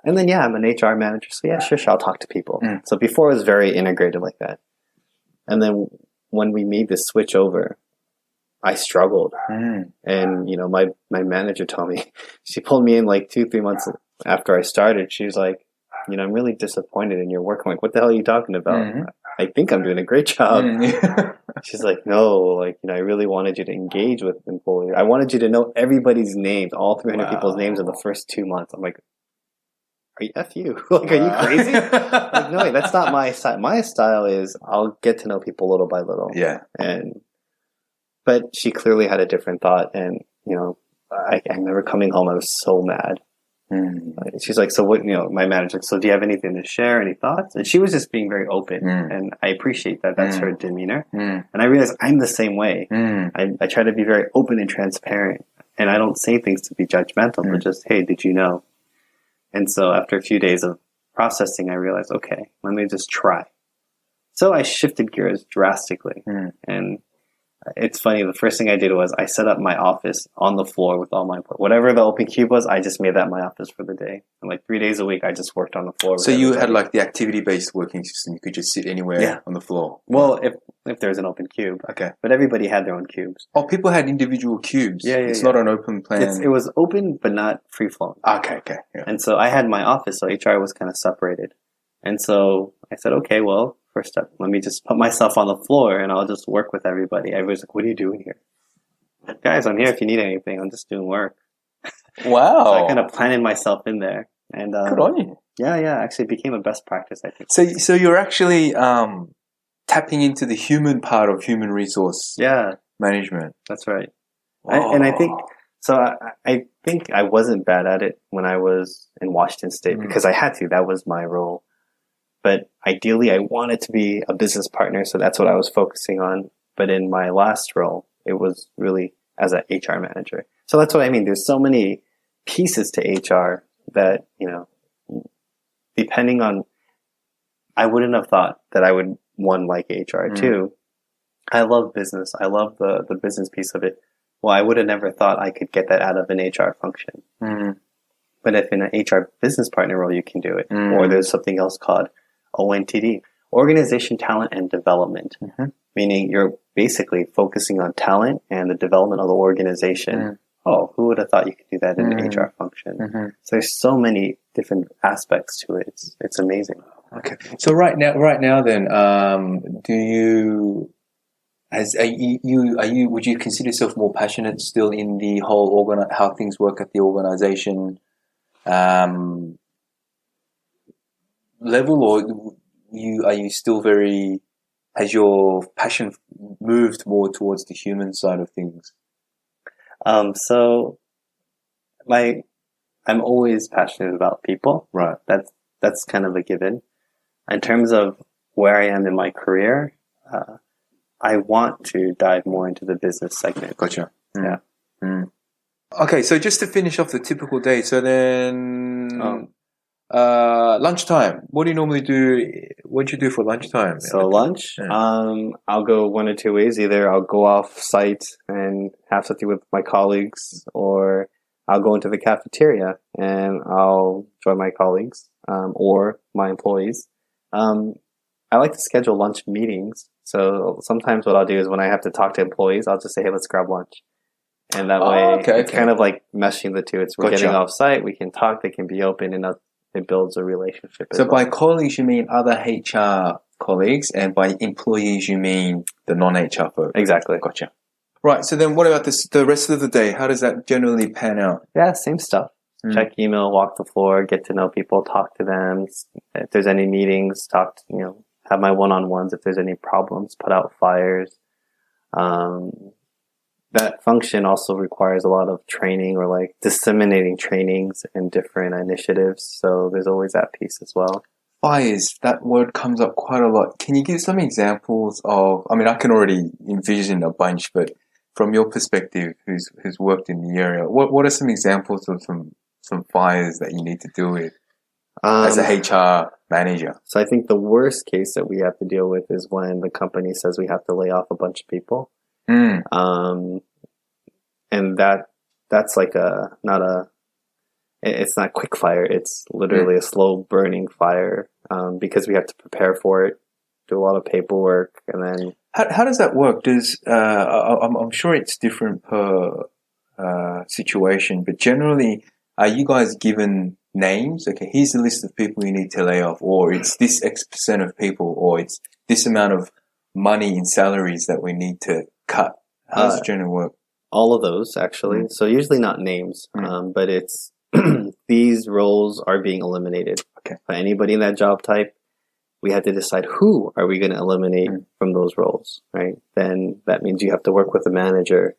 And then, I'm an HR manager, so sure, I'll talk to people. So before it was very integrated like that. And then when we made this switch over, I struggled. And, my manager told me, she pulled me in like 2-3 months after I started. She was like, I'm really disappointed in your work. I'm like, what the hell are you talking about? I think I'm doing a great job. She's like, no, I really wanted you to engage with employees. I wanted you to know everybody's names, all 300 people's names in the first 2 months. I'm like, F you. Are you crazy? No, that's not my style. My style is I'll get to know people little by little. Yeah. But she clearly had a different thought, and I remember coming home. I was so mad. She's like, so what? My manager. So do you have anything to share? Any thoughts? And she was just being very open, and I appreciate that. That's her demeanor, and I realized I'm the same way. I try to be very open and transparent, and I don't say things to be judgmental, but just, hey, did you know? And so after a few days of processing, I realized, okay, let me just try. So I shifted gears drastically. And it's funny, the first thing I did was I set up my office on the floor with all my, whatever the open cube was, I just made that my office for the day. And like 3 days a week, I just worked on the floor. So you had like the activity-based working system. You could just sit anywhere on the floor. Well, if there's an open cube. Okay. But everybody had their own cubes. Oh, people had individual cubes. It's not an open plan. It was open, but not free-flowing. Okay. Yeah. And so I had my office, so HR was kind of separated. And so I said, okay, well, first step, let me just put myself on the floor and I'll just work with everybody. Everybody's like, what are you doing here? Guys, I'm here if you need anything. I'm just doing work. Wow. So I kind of planted myself in there. And good on you. Yeah. Actually, it became a best practice, I think. So you're actually tapping into the human part of human resource Yeah, management. that's right. And I think so. I think I wasn't bad at it when I was in Washington State because I had to. That was my role. But ideally, I wanted to be a business partner, so that's what I was focusing on. But in my last role, it was really as an HR manager. So that's what I mean. There's so many pieces to HR that, depending on, I wouldn't have thought that I would one like HR. Two, I love business. I love the business piece of it. Well, I would have never thought I could get that out of an HR function. But if in an HR business partner role, you can do it. Or there's something else called ONTD, Organization Talent and Development, meaning you're basically focusing on talent and the development of the organization. Oh, who would have thought you could do that in an HR function? So there's so many different aspects to it. It's amazing. Okay. So right now then, would you consider yourself more passionate still in the whole how things work at the organization level, or are you still has your passion moved more towards the human side of things? So I'm always passionate about people. Right. That's kind of a given. In terms of where I am in my career, I want to dive more into the business segment. Gotcha. Yeah. Okay, so just to finish off the typical day, so then lunchtime. What do you normally do? What do you do for lunchtime? So lunch, I'll go one or two ways. Either I'll go off site and have something with my colleagues, or I'll go into the cafeteria and I'll join my colleagues or my employees. I like to schedule lunch meetings. So sometimes what I'll do is when I have to talk to employees, I'll just say, hey, let's grab lunch. And that way it's kind of like meshing the two. We're getting off site, we can talk, they can be open, and it builds a relationship. So by colleagues, you mean other HR colleagues, and by employees, you mean the non-HR folks? Exactly. Gotcha. Right. So then what about the rest of the day? How does that generally pan out? Yeah, same stuff. Check email, walk the floor, get to know people, talk to them. If there's any meetings, have my one-on-ones. If there's any problems, put out fires. That function also requires a lot of training, or like disseminating trainings and different initiatives. So there's always that piece as well. Fires, that word comes up quite a lot. Can you give some examples of, I can already envision a bunch, but from your perspective, who's worked in the area, what are some examples of some fires that you need to deal with as a HR manager? So I think the worst case that we have to deal with is when the company says we have to lay off a bunch of people. And that's like it's not quick fire. It's literally a slow burning fire, because we have to prepare for it, do a lot of paperwork, and then. How does that work? I'm sure it's different per situation, but generally, are you guys given names? Okay, here's the list of people you need to lay off, or it's this X% of people, or it's this amount of money in salaries that we need to cut. How does it generally work? All of those, actually. So usually not names, but it's these roles are being eliminated. Okay. For anybody in that job type, we had to decide who are we going to eliminate from those roles, right? Then that means you have to work with a manager.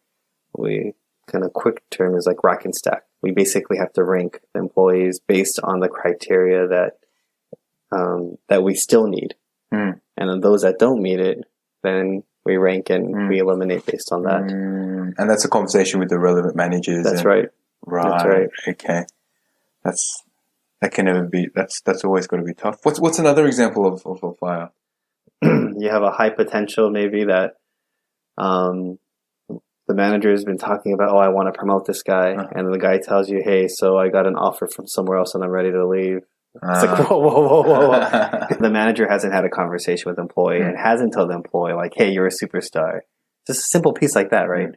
We kind of quick term is like rack and stack. We basically have to rank the employees based on the criteria that we still need. And then those that don't meet it, then we rank and we eliminate based on that. And that's a conversation with the relevant managers. That's right. Right. That's right. Okay. That can never be. That's always going to be tough. What's another example of a fire? You have a high potential, maybe that the manager has been talking about. Oh, I want to promote this guy, and the guy tells you, "Hey, so I got an offer from somewhere else, and I'm ready to leave." It's like, whoa. The manager hasn't had a conversation with the employee and hasn't told the employee, like, hey, you're a superstar. Just a simple piece like that, right?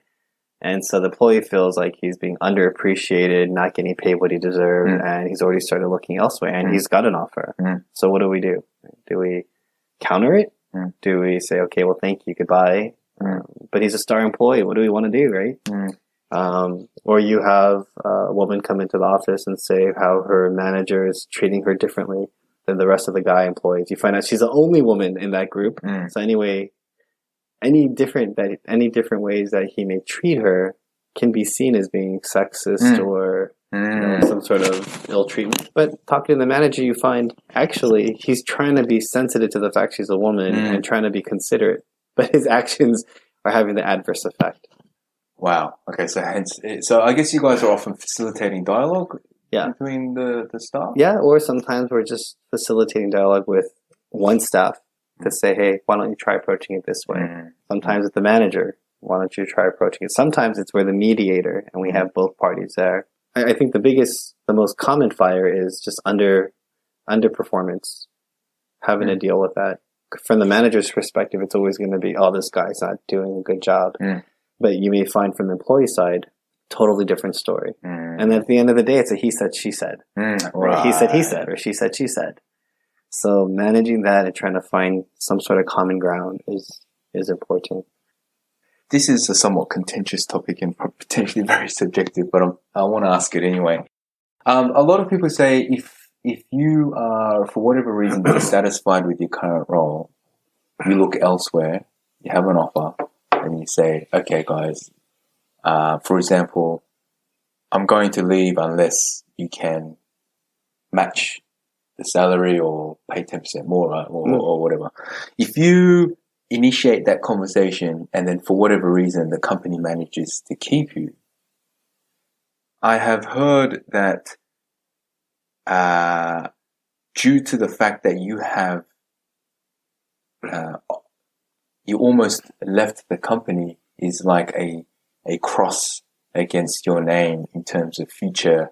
And so the employee feels like he's being underappreciated, not getting paid what he deserves, and he's already started looking elsewhere, and he's got an offer. So what do we do? Do we counter it? Do we say, okay, well, thank you, goodbye? But he's a star employee. What do we want to do, right? Or you have a woman come into the office and say how her manager is treating her differently. than the rest of the guy employees. You find out she's the only woman in that group. So anyway, any different ways that he may treat her can be seen as being sexist or some sort of ill treatment. But talking to the manager, you find actually he's trying to be sensitive to the fact she's a woman and trying to be considerate, but his actions are having the adverse effect. Wow. Okay, so I guess you guys are often facilitating dialogue between the staff? Yeah, or sometimes we're just facilitating dialogue with one staff to say, hey, why don't you try approaching it this way? Sometimes it's the manager, why don't you try approaching it? Sometimes it's we're the mediator and we have both parties there. I think the most common fire is just underperformance, having to deal with that. From the manager's perspective, it's always going to be, oh, this guy's not doing a good job. But you may find from the employee side, totally different story. And at the end of the day, it's a he said, she said. Or he said, or she said, she said. So managing that and trying to find some sort of common ground is important. This is a somewhat contentious topic and potentially very subjective, but I want to ask it anyway. A lot of people say if you are, for whatever reason, dissatisfied with your current role, you look elsewhere, you have an offer, and you say, okay, guys, for example, I'm going to leave unless you can match the salary or pay 10% more or whatever. If you initiate that conversation and then for whatever reason the company manages to keep you, I have heard that due to the fact that you have you almost left the company is like a cross against your name in terms of future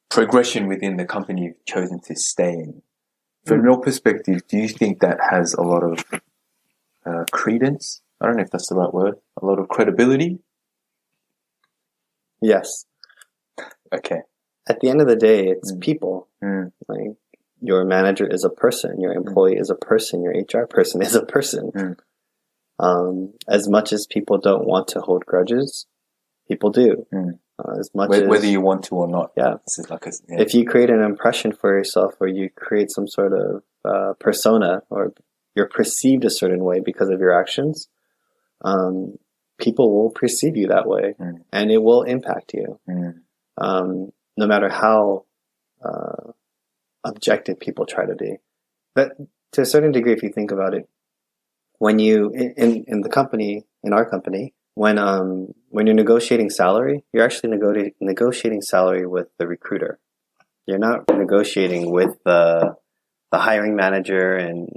progression within the company you've chosen to stay in. From your perspective, do you think that has a lot of credence? I don't know if that's the right word. A lot of credibility? Yes. Okay. At the end of the day, it's people. Like, your manager is a person. Your employee is a person. Your HR person is a person. As much as people don't want to hold grudges, people do. As much whether you want to or not. Yeah. This is like If you create an impression for yourself, or you create some sort of persona, or you're perceived a certain way because of your actions, people will perceive you that way, and it will impact you. No matter how objective people try to be. But to a certain degree, if you think about it, when you in the company, in our company, when you're negotiating salary, you're actually negotiating salary with the recruiter. You're not negotiating with the hiring manager, and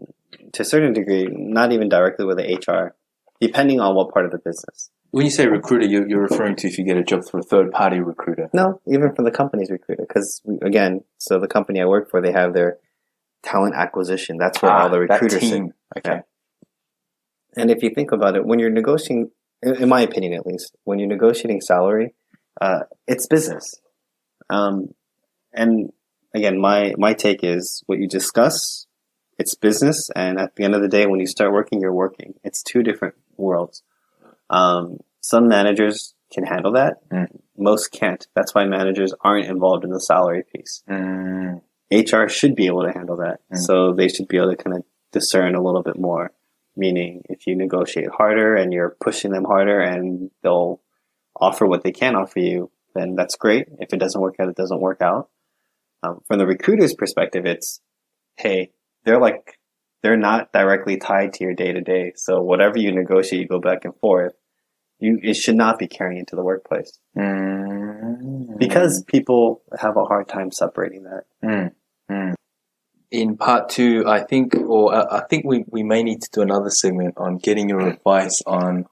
to a certain degree, not even directly with the HR, depending on what part of the business. When you say recruiter, you're referring to if you get a job through a third-party recruiter? No, even from the company's recruiter. Because, again, so the company I work for, they have their talent acquisition. That's where all the recruiters sit. Okay. Yeah. And if you think about it, when you're negotiating, in my opinion at least, when you're negotiating salary, it's business. And again, my take is what you discuss, it's business. And at the end of the day, when you start working, you're working. It's two different worlds. Some managers can handle that. Most can't. That's why managers aren't involved in the salary piece. HR should be able to handle that. So they should be able to kind of discern a little bit more. Meaning, if you negotiate harder and you're pushing them harder and they'll offer what they can offer you, then that's great. If it doesn't work out, it doesn't work out. From the recruiter's perspective, it's, hey, they're not directly tied to your day to day. So whatever you negotiate, you go back and forth. It should not be carrying into the workplace. Because people have a hard time separating that. In part 2, I think we may need to do another segment on getting your advice on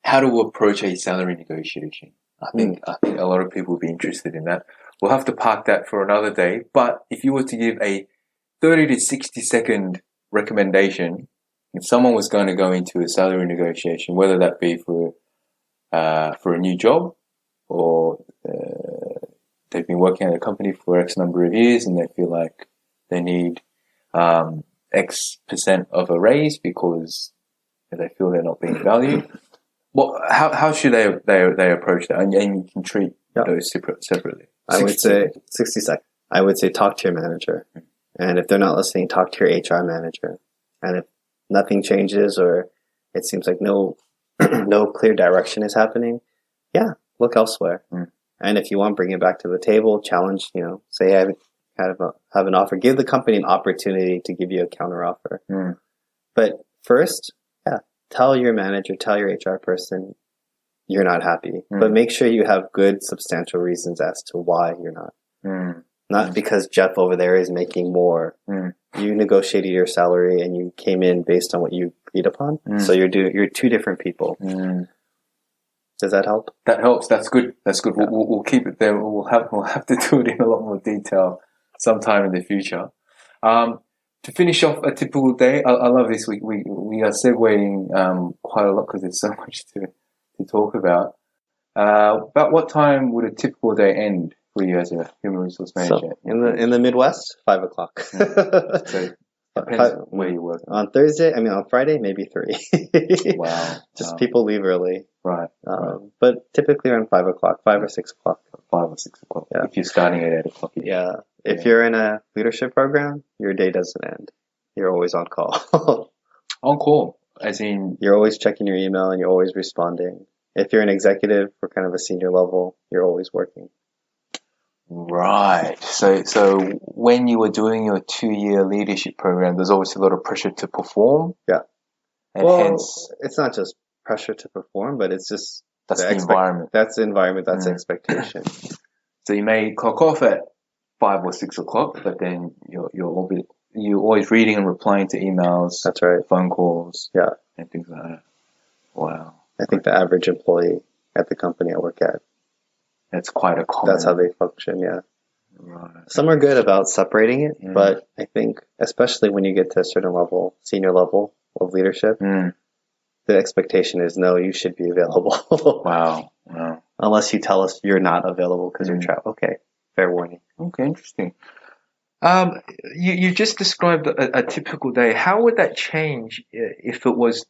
how to approach a salary negotiation. I think a lot of people will be interested in that. We'll have to park that for another day. But if you were to give a 30 to 60 second recommendation, if someone was going to go into a salary negotiation, whether that be for a new job or they've been working at a company for X number of years and they feel like they need X percent of a raise because they feel they're not being valued. Well, how should they approach that? And you can treat those separately. I would say 60 seconds. I would say talk to your manager. And if they're not listening, talk to your HR manager. And if nothing changes or it seems like no no clear direction is happening, yeah, look elsewhere. And if you want, bring it back to the table, challenge, say I have an offer, give the company an opportunity to give you a counter offer. But first, yeah, tell your manager, tell your HR person you're not happy, but make sure you have good, substantial reasons as to why you're not. Not because Jeff over there is making more. You negotiated your salary and you came in based on what you agreed upon. So you're two different people. Does that help? That helps. That's good. That's good. Yeah. We'll keep it there. We'll have to do it in a lot more detail sometime in the future. To finish off a typical day, I love this. We are segueing quite a lot because there's so much to talk about. About what time would a typical day end for you as a human resource manager? So in the Midwest, 5 o'clock. So depends where you work. On Friday, maybe 3. Wow. Just people leave early. Right. But typically around 5 o'clock, 5 or 6 o'clock. 5 or 6 o'clock. Yeah. If you're starting at 8 o'clock. Yeah. If you're in a leadership program, your day doesn't end. You're always on call. On call, as in? You're always checking your email and you're always responding. If you're an executive or kind of a senior level, you're always working. Right. So when you were doing your 2-year leadership program, there's always a lot of pressure to perform. Yeah. And hence, it's not just pressure to perform, but it's just that's the environment. That's the environment. That's the expectation. So you may clock off at 5 or 6 o'clock, but then you're always reading and replying to emails. That's right. Phone calls. Yeah. And things like that. Wow. I think the average employee at the company I work at. That's quite a common. That's how they function, yeah. Right. Some are good about separating it, but I think, especially when you get to a certain level, senior level of leadership, the expectation is, no, you should be available. Wow. Unless you tell us you're not available because you're trapped. Okay, fair warning. Okay, interesting. You just described a typical day. How would that change if it was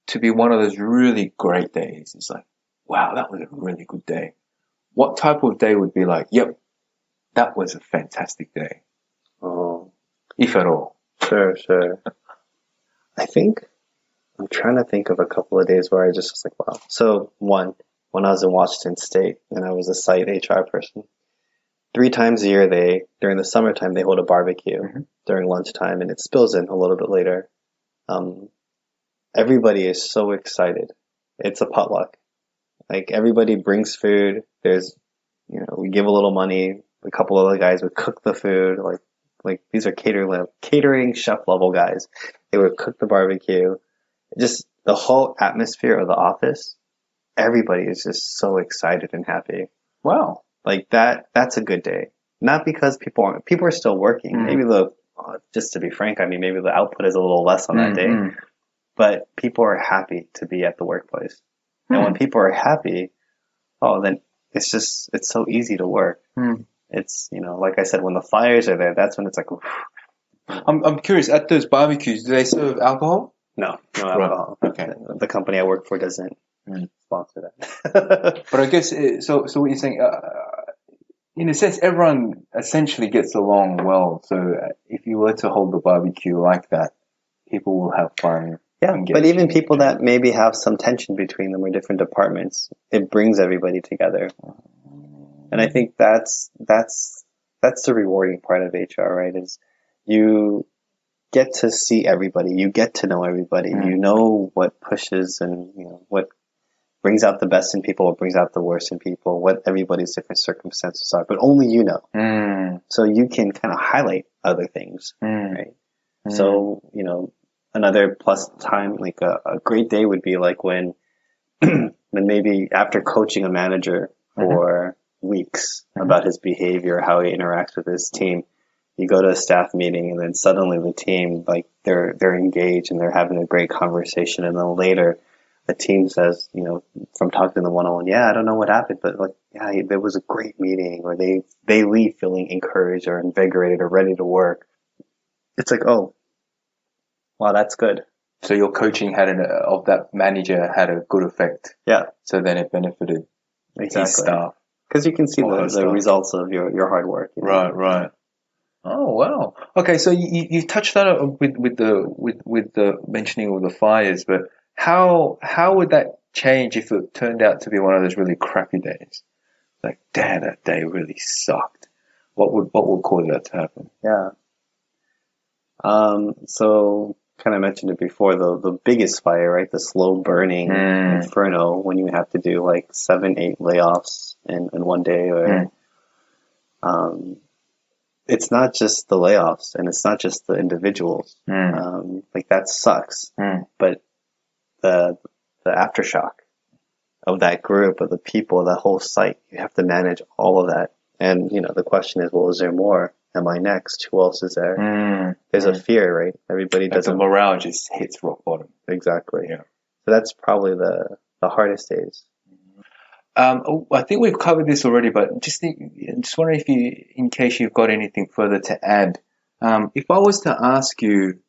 to be one of those really great days? It's like, wow, that was a really good day. What type of day would be like, yep, that was a fantastic day? Oh, if at all. Sure. I'm trying to think of a couple of days where I just was like, wow. So when I was in Washington State and I was a site HR person, 3 times a year during the summertime, they hold a barbecue during lunchtime and it spills in a little bit later. Everybody is so excited. It's a potluck. Like everybody brings food. There's, we give a little money. A couple of the guys would cook the food. Like these are catering chef level guys. They would cook the barbecue. Just the whole atmosphere of the office. Everybody is just so excited and happy. Wow. Like that's a good day. Not because people are still working. Maybe just to be frank, maybe the output is a little less on that day. But people are happy to be at the workplace. And when people are happy, then it's so easy to work. It's, like I said, when the fires are there, that's when it's like, oof. I'm curious, at those barbecues, do they serve alcohol? No alcohol. Right. Okay. The company I work for doesn't sponsor that. But I guess, so what you're saying, in a sense, everyone essentially gets along well. So if you were to hold the barbecue like that, people will have fun. Yeah, but even people that maybe have some tension between them or different departments, it brings everybody together. And I think that's the rewarding part of HR, right? Is you get to see everybody, you get to know everybody, you know what pushes and what brings out the best in people, what brings out the worst in people, what everybody's different circumstances are, but only you know. So you can kind of highlight other things, right? So, another plus time, like a great day would be like when maybe after coaching a manager for weeks about his behavior, how he interacts with his team, you go to a staff meeting and then suddenly the team, like they're engaged and they're having a great conversation. And then later the team says, from talking to them one-on-one, I don't know what happened, but there was a great meeting, or they leave feeling encouraged or invigorated or ready to work. It's like, oh, wow, that's good. So your coaching of that manager had a good effect. Yeah. So then it benefited his staff. Because you can see the results of your hard work. Right. Oh wow. Okay, so you touched that up with the mentioning of the fires, but how would that change if it turned out to be one of those really crappy days? Like, damn, that day really sucked. What would cause that to happen? Yeah. So kind of mentioned it before, the biggest fire, right? The slow burning Mm, inferno when you have to do like 7, 8 layoffs in one day, or mm, um, it's not just the layoffs and it's not just the individuals. mm, Like that sucks, mm. but the the aftershock of that group, of the people, that whole site, you have to manage all of that. And the question is, well, is there more? Am I next? Who else is there? Mm, There's a mm. fear, right? Everybody Like the doesn't morale just hits rock bottom. exactly. Yeah. So that's probably the hardest days. I think we've covered this already, but just wondering if you, in case you've got anything further to add. If I was to ask you,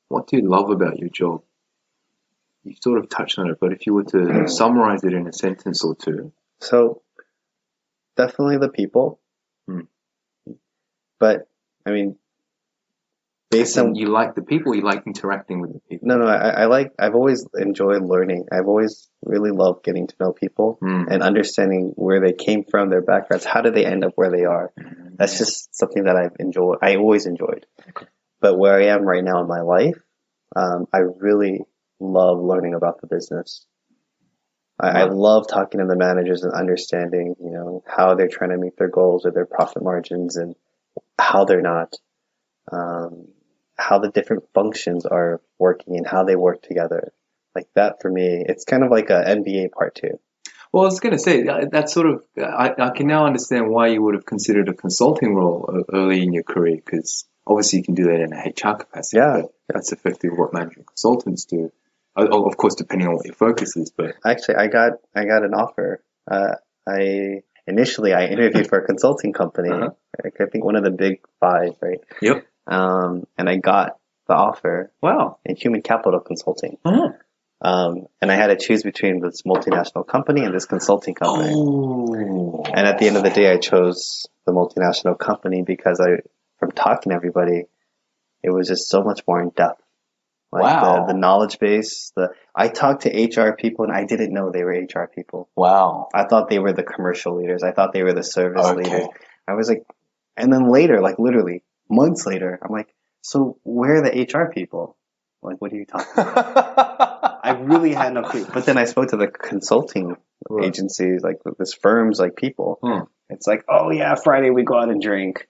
what do you love about your job? You sort of touched on it, but if you were to summarize it in a sentence or two. So definitely the people, Hmm. but I mean, based on You like the people, you like interacting with the people. no, I've always enjoyed learning. I've always really loved getting to know people Mm. and understanding where they came from, their backgrounds. How did they end up where they are? That's just something that I always enjoyed. But where I am right now in my life, I really love learning about the business. I Wow. love talking to the managers and understanding, how they're trying to meet their goals or their profit margins, and how they're not, um, how the different functions are working and how they work together. Like that for me, it's kind of like a MBA part two. Well, I was going to say that sort of. I can now understand why you would have considered a consulting role early in your career, because obviously you can do that in a HR capacity. Yeah. But that's effectively what management consultants do. Of course, depending on what your focus is. But Actually, I got an offer. I initially I interviewed for a consulting company. uh-huh. Like, I think one of the big five, right? Yep. And I got the offer Wow. in human capital consulting. Uh-huh. And I had to choose between this multinational company and this consulting company. Oh. And at the end of the day, I chose the multinational company because from talking to everybody, it was just so much more in depth. Like Wow. the knowledge base, I talked to HR people and I didn't know they were HR people. Wow. I thought they were the commercial leaders. I thought they were the service Okay. leaders. I was like, and then later, like literally months later, I'm like, so where are the HR people? Like, what are you talking about? I really had no clue. But then I spoke to the consulting Right. agencies, like this firms, like people. Hmm. It's like, oh yeah, Friday we go out and drink.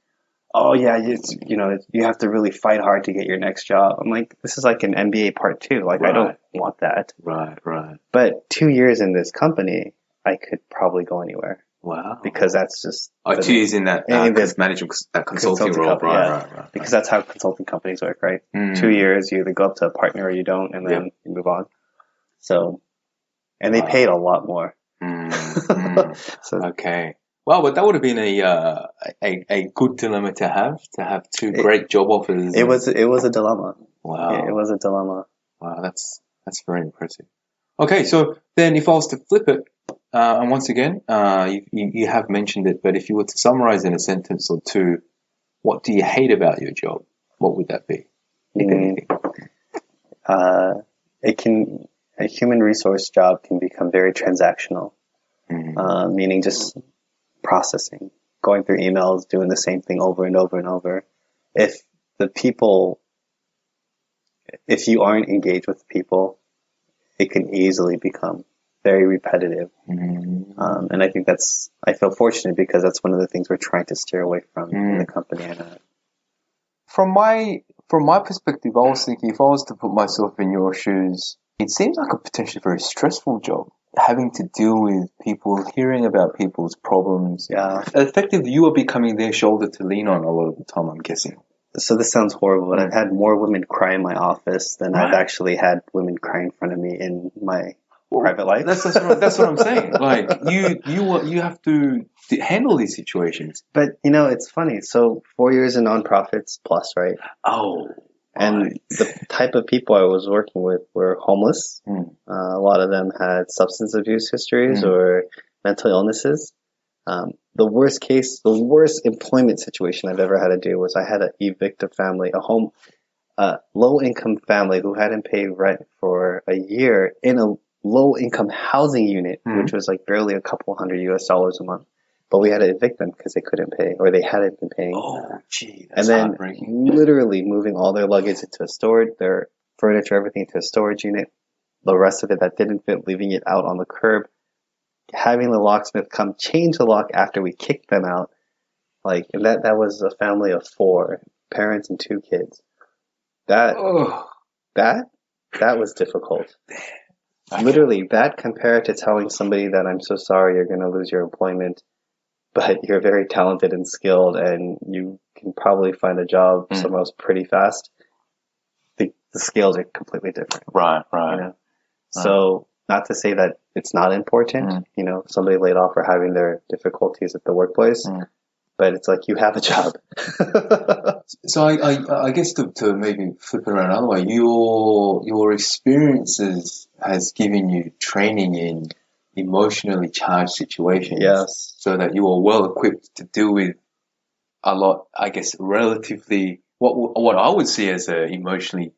Oh yeah, you have to really fight hard to get your next job. I'm like, this is like an MBA part two. Like, I don't Right. want that. Right. Right. But 2 years in this company, I could probably go anywhere Wow. because that's just Oh, 2 years in that in this management, that consulting role. company, Right. yeah. Right. Because that's how consulting companies work, right? Mm. 2 years, you either go up to a partner or you don't, and then you move on. So, and they Wow. paid a lot more. So Okay. Well, but that would have been a good dilemma to have two great job offers. it was a dilemma. Wow. It was a dilemma. Wow, that's very impressive. Okay, so then if I was to flip it, and once again, you have mentioned it, but if you were to summarize in a sentence or two, what do you hate about your job? What would that be, if anything? A human resource job can become very transactional, meaning just processing, going through emails, doing the same thing over and over and over. If you aren't engaged with people, it can easily become very repetitive. And I think I feel fortunate because that's one of the things we're trying to steer away from in the company I'm at. From my perspective, I was thinking if I was to put myself in your shoes, it seems like a potentially very stressful job. Having to deal with people, hearing about people's problems. Yeah. Effectively, you are becoming their shoulder to lean on a lot of the time, I'm guessing. So this sounds horrible, but I've had more women cry in my office than I've Right. actually had women cry in front of me in my private life. That's what I'm saying. Like you have to handle these situations. But it's funny. So 4 years in nonprofits plus, right? Oh. And right. the type of people I was working with were homeless. A lot of them had substance abuse histories or mental illnesses. The worst employment situation I've ever had to do was I had to evict a family, low income family who hadn't paid rent for a year in a low income housing unit, which was like barely a couple $100 US a month. But we had to evict them because they couldn't pay or they hadn't been paying. Oh, gee, and that's then heartbreaking. literally moving all their luggage into a storage, their furniture, everything into a storage unit. The rest of it that didn't fit, leaving it out on the curb. Having the locksmith come change the lock after we kicked them out. Like, and that was a family of 4 parents and 2 kids. That was difficult. Literally, that compared to telling somebody that I'm so sorry you're going to lose your employment, but you're very talented and skilled and you can probably find a job somewhere else pretty fast. The scales are completely different. Right. You know? So, not to say that it's not important, you know, somebody laid off or having their difficulties at the workplace, but it's like you have a job. So I guess to maybe flip it around another way, your experiences has given you training in emotionally charged situations. Yes. So that you are well equipped to deal with a lot, I guess, relatively what I would see as a emotionally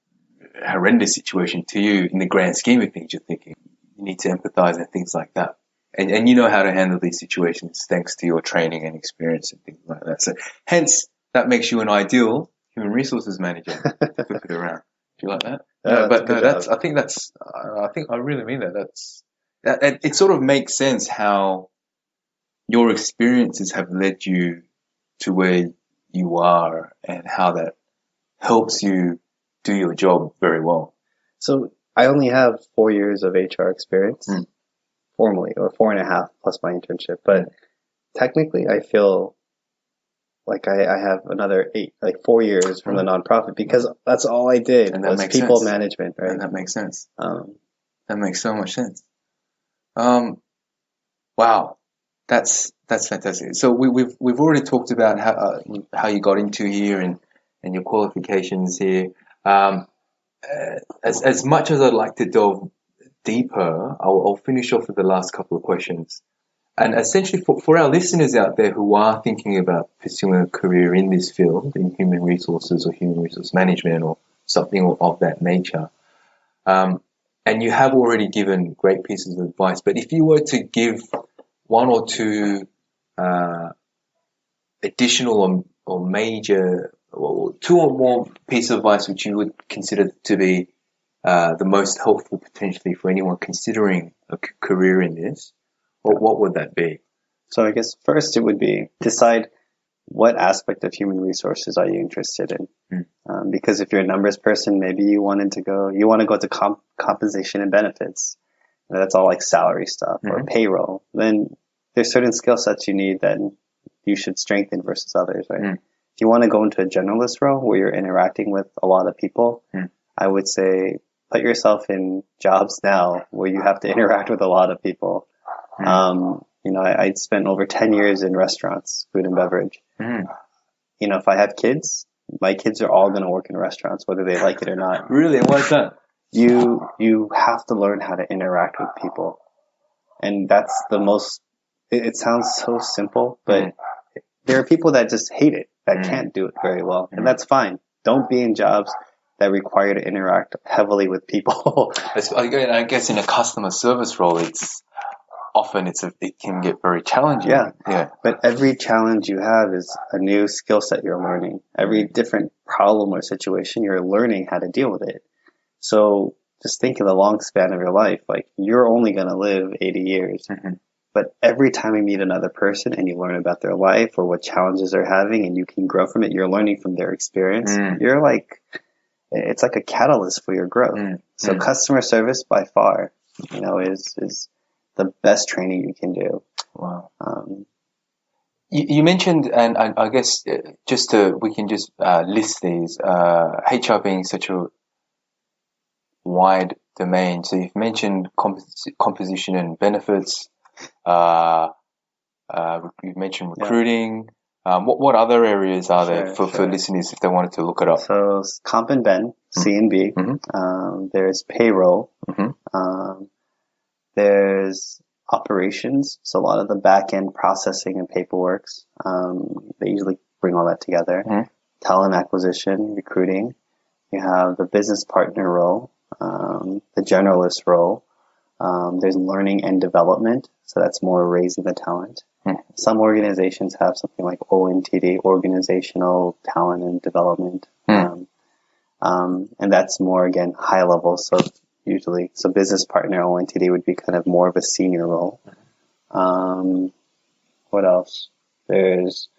horrendous situation to you in the grand scheme of things. You're thinking you need to empathize and things like that. And you know how to handle these situations thanks to your training and experience and things like that. So hence, that makes you an ideal human resources manager. Flip it around. Do you like that? I think I really mean that. It sort of makes sense how your experiences have led you to where you are and how that helps you do your job very well. So I only have 4 years of HR experience. Formally, or 4.5 plus my internship. But technically, I feel like I have another 4 years from the nonprofit because that's all I did was people management, right? And that makes sense. That makes so much sense. Wow, that's fantastic. So we've already talked about how you got into here and your qualifications here. As much as I'd like to delve deeper, I'll finish off with the last couple of questions. And essentially for our listeners out there who are thinking about pursuing a career in this field, in human resources or human resource management or something of that nature, and you have already given great pieces of advice, but if you were to give 1 or 2 additional or major, or 2 or more pieces of advice which you would consider to be the most helpful potentially for anyone considering a career in this, what would that be? So I guess first it would be decide what aspect of human resources are you interested in. Because if you're a numbers person, maybe you want to go to compensation and benefits. And that's all like salary stuff or payroll. Then there's certain skill sets you need that you should strengthen versus others, right? If you want to go into a generalist role where you're interacting with a lot of people, I would say put yourself in jobs now where you have to interact with a lot of people. You know, I spent over 10 years in restaurants, food and beverage. You know, if I have kids, my kids are all going to work in restaurants, whether they like it or not. Really? Why is that? You have to learn how to interact with people. And that's it sounds so simple, but there are people that just hate it, that can't do it very well. And that's fine. Don't be in jobs that require to interact heavily with people. I guess in a customer service role, it can get very challenging. Yeah. But every challenge you have is a new skill set you're learning. Every different problem or situation, you're learning how to deal with it. So just think of the long span of your life. Like, you're only going to live 80 years. But every time you meet another person and you learn about their life or what challenges they're having and you can grow from it, you're learning from their experience. It's like a catalyst for your growth. So customer service by far, you know, is the best training you can do. Wow. You mentioned, and I guess we can just list these, HR being such a wide domain. So you've mentioned composition and benefits. You've mentioned recruiting. What other areas are there for listeners if they wanted to look it up? So comp and ben, C&B. There's payroll. There's operations. So a lot of the back end processing and paperworks. They usually bring all that together. Talent acquisition, recruiting. You have the business partner role, the generalist role. There's learning and development. So that's more raising the talent. Some organizations have something like ONTD, organizational talent and development. And that's more, again, high level. So usually, so business partner ONTD would be kind of more of a senior role. What else? There's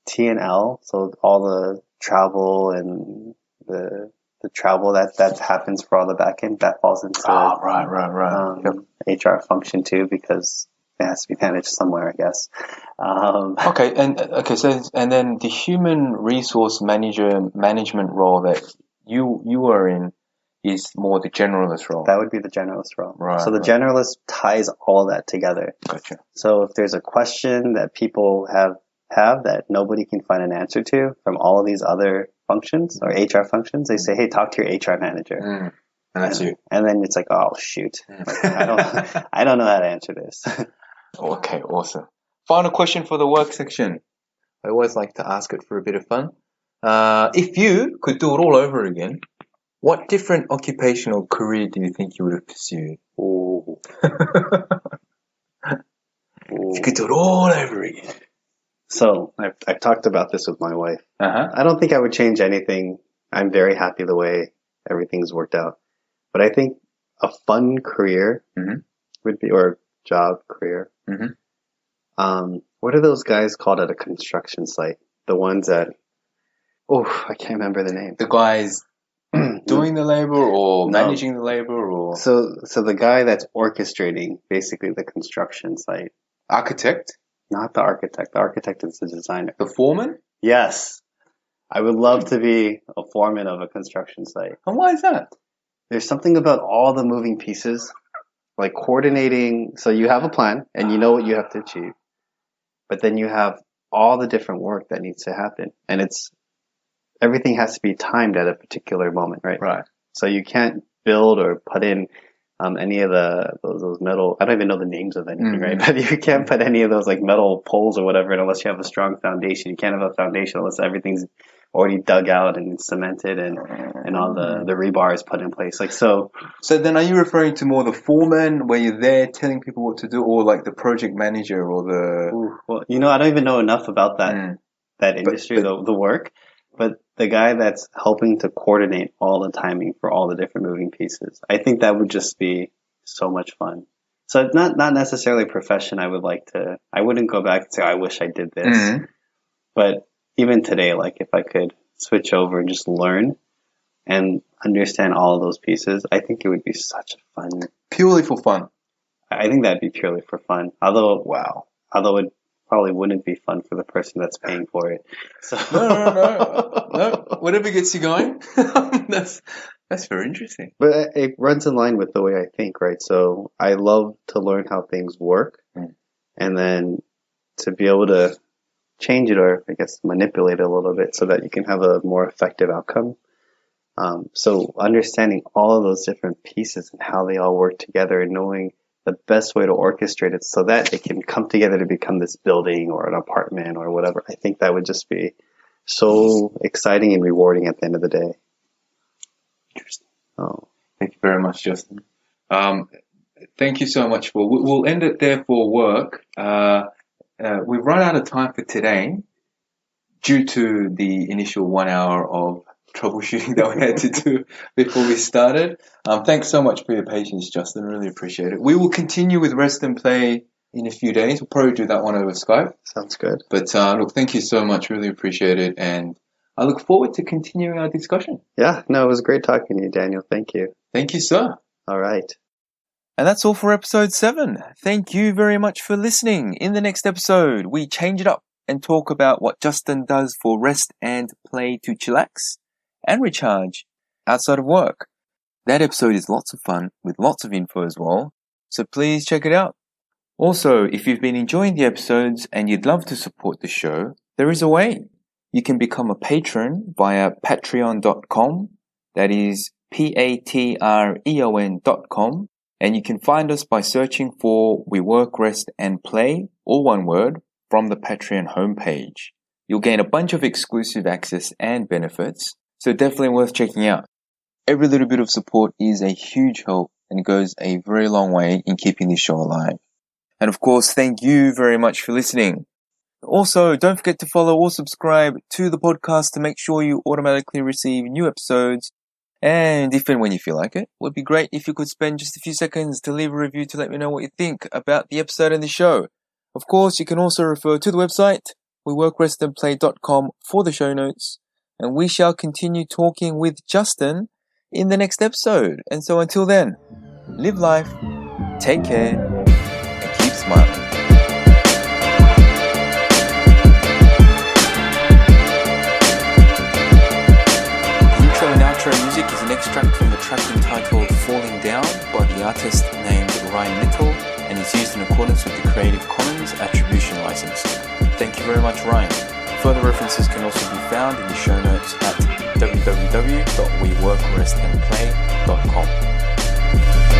T&L. So all the travel and the travel that happens for all the back end, that falls into right. HR function too, because it has to be managed somewhere, I guess. So then the human resource management role that you are in is more the generalist role. That would be the generalist role. Right. So the generalist ties all that together. Gotcha. So if there's a question that people have that nobody can find an answer to from all of these other functions or HR functions, they say, hey, talk to your HR manager. And that's you. And then it's like, oh, shoot. Like, I don't know how to answer this. Okay, awesome. Final question for the work section. I always like to ask it for a bit of fun. If you could do it all over again, what different occupational career do you think you would have pursued? Ooh. If you could do it all over again. So I've talked about this with my wife. I don't think I would change anything. I'm very happy the way everything's worked out. But I think a fun career would be, or job career. What are those guys called at a construction site? The ones that, I can't remember the name. The guys doing the labor or managing the labor or? So the guy that's orchestrating basically the construction site. Architect? Not the architect. The architect is the designer. The foreman? Yes. I would love to be a foreman of a construction site. And why is that? There's something about all the moving pieces, like coordinating. So you have a plan and you know what you have to achieve, but then you have all the different work that needs to happen, and everything has to be timed at a particular moment, right? Right. So you can't build or put in any of those metal. I don't even know the names of anything, right? But you can't put any of those like metal poles or whatever unless you have a strong foundation. You can't have a foundation unless everything's already dug out and cemented and all the rebar is put in place. Like so then are you referring to more the foreman where you're there telling people what to do, or like the project manager or the? Well, I don't even know enough about that industry, the work, but the guy that's helping to coordinate all the timing for all the different moving pieces. I think that would just be so much fun. So it's not necessarily a profession I wouldn't go back and say, I wish I did this. But even today, like if I could switch over and just learn and understand all of those pieces, I think it would be such a fun. Purely for fun. I think that'd be purely for fun. Although it probably wouldn't be fun for the person that's paying for it. So No. Whatever gets you going. That's very interesting. But it runs in line with the way I think, right? So I love to learn how things work, and then to be able to change it, or I guess manipulate it a little bit so that you can have a more effective outcome. So understanding all of those different pieces and how they all work together and knowing the best way to orchestrate it so that it can come together to become this building or an apartment or whatever. I think that would just be so exciting and rewarding at the end of the day. Interesting. Oh, thank you very much, Justin. Thank you so much. We'll end it there for work. We've run out of time for today due to the initial 1 hour of troubleshooting that we had to do before we started. Thanks so much for your patience, Justin. Really appreciate it. We will continue with Rest and Play in a few days. We'll probably do that one over Skype. Sounds good. But look, thank you so much. Really appreciate it. And I look forward to continuing our discussion. Yeah, no, it was great talking to you, Daniel. Thank you. Thank you, sir. All right. And that's all for episode 7. Thank you very much for listening. In the next episode, we change it up and talk about what Justin does for rest and play to chillax and recharge outside of work. That episode is lots of fun with lots of info as well, so please check it out. Also, if you've been enjoying the episodes and you'd love to support the show, there is a way. You can become a patron via patreon.com. That is patreon.com. And you can find us by searching for We Work, Rest and Play, all one word, from the Patreon homepage. You'll gain a bunch of exclusive access and benefits, so definitely worth checking out. Every little bit of support is a huge help and goes a very long way in keeping this show alive. And of course, thank you very much for listening. Also, don't forget to follow or subscribe to the podcast to make sure you automatically receive new episodes. And if and when you feel like it would be great if you could spend just a few seconds to leave a review to let me know what you think about the episode and the show. Of course, you can also refer to the website, weworkrestandplay.com, for the show notes. And we shall continue talking with Justin in the next episode. And so until then, live life, take care, and keep smiling. Outro music is an extract from the track entitled Falling Down by the artist named Ryan Little and is used in accordance with the Creative Commons Attribution License. Thank you very much, Ryan. Further references can also be found in the show notes at www.weworkrestandplay.com.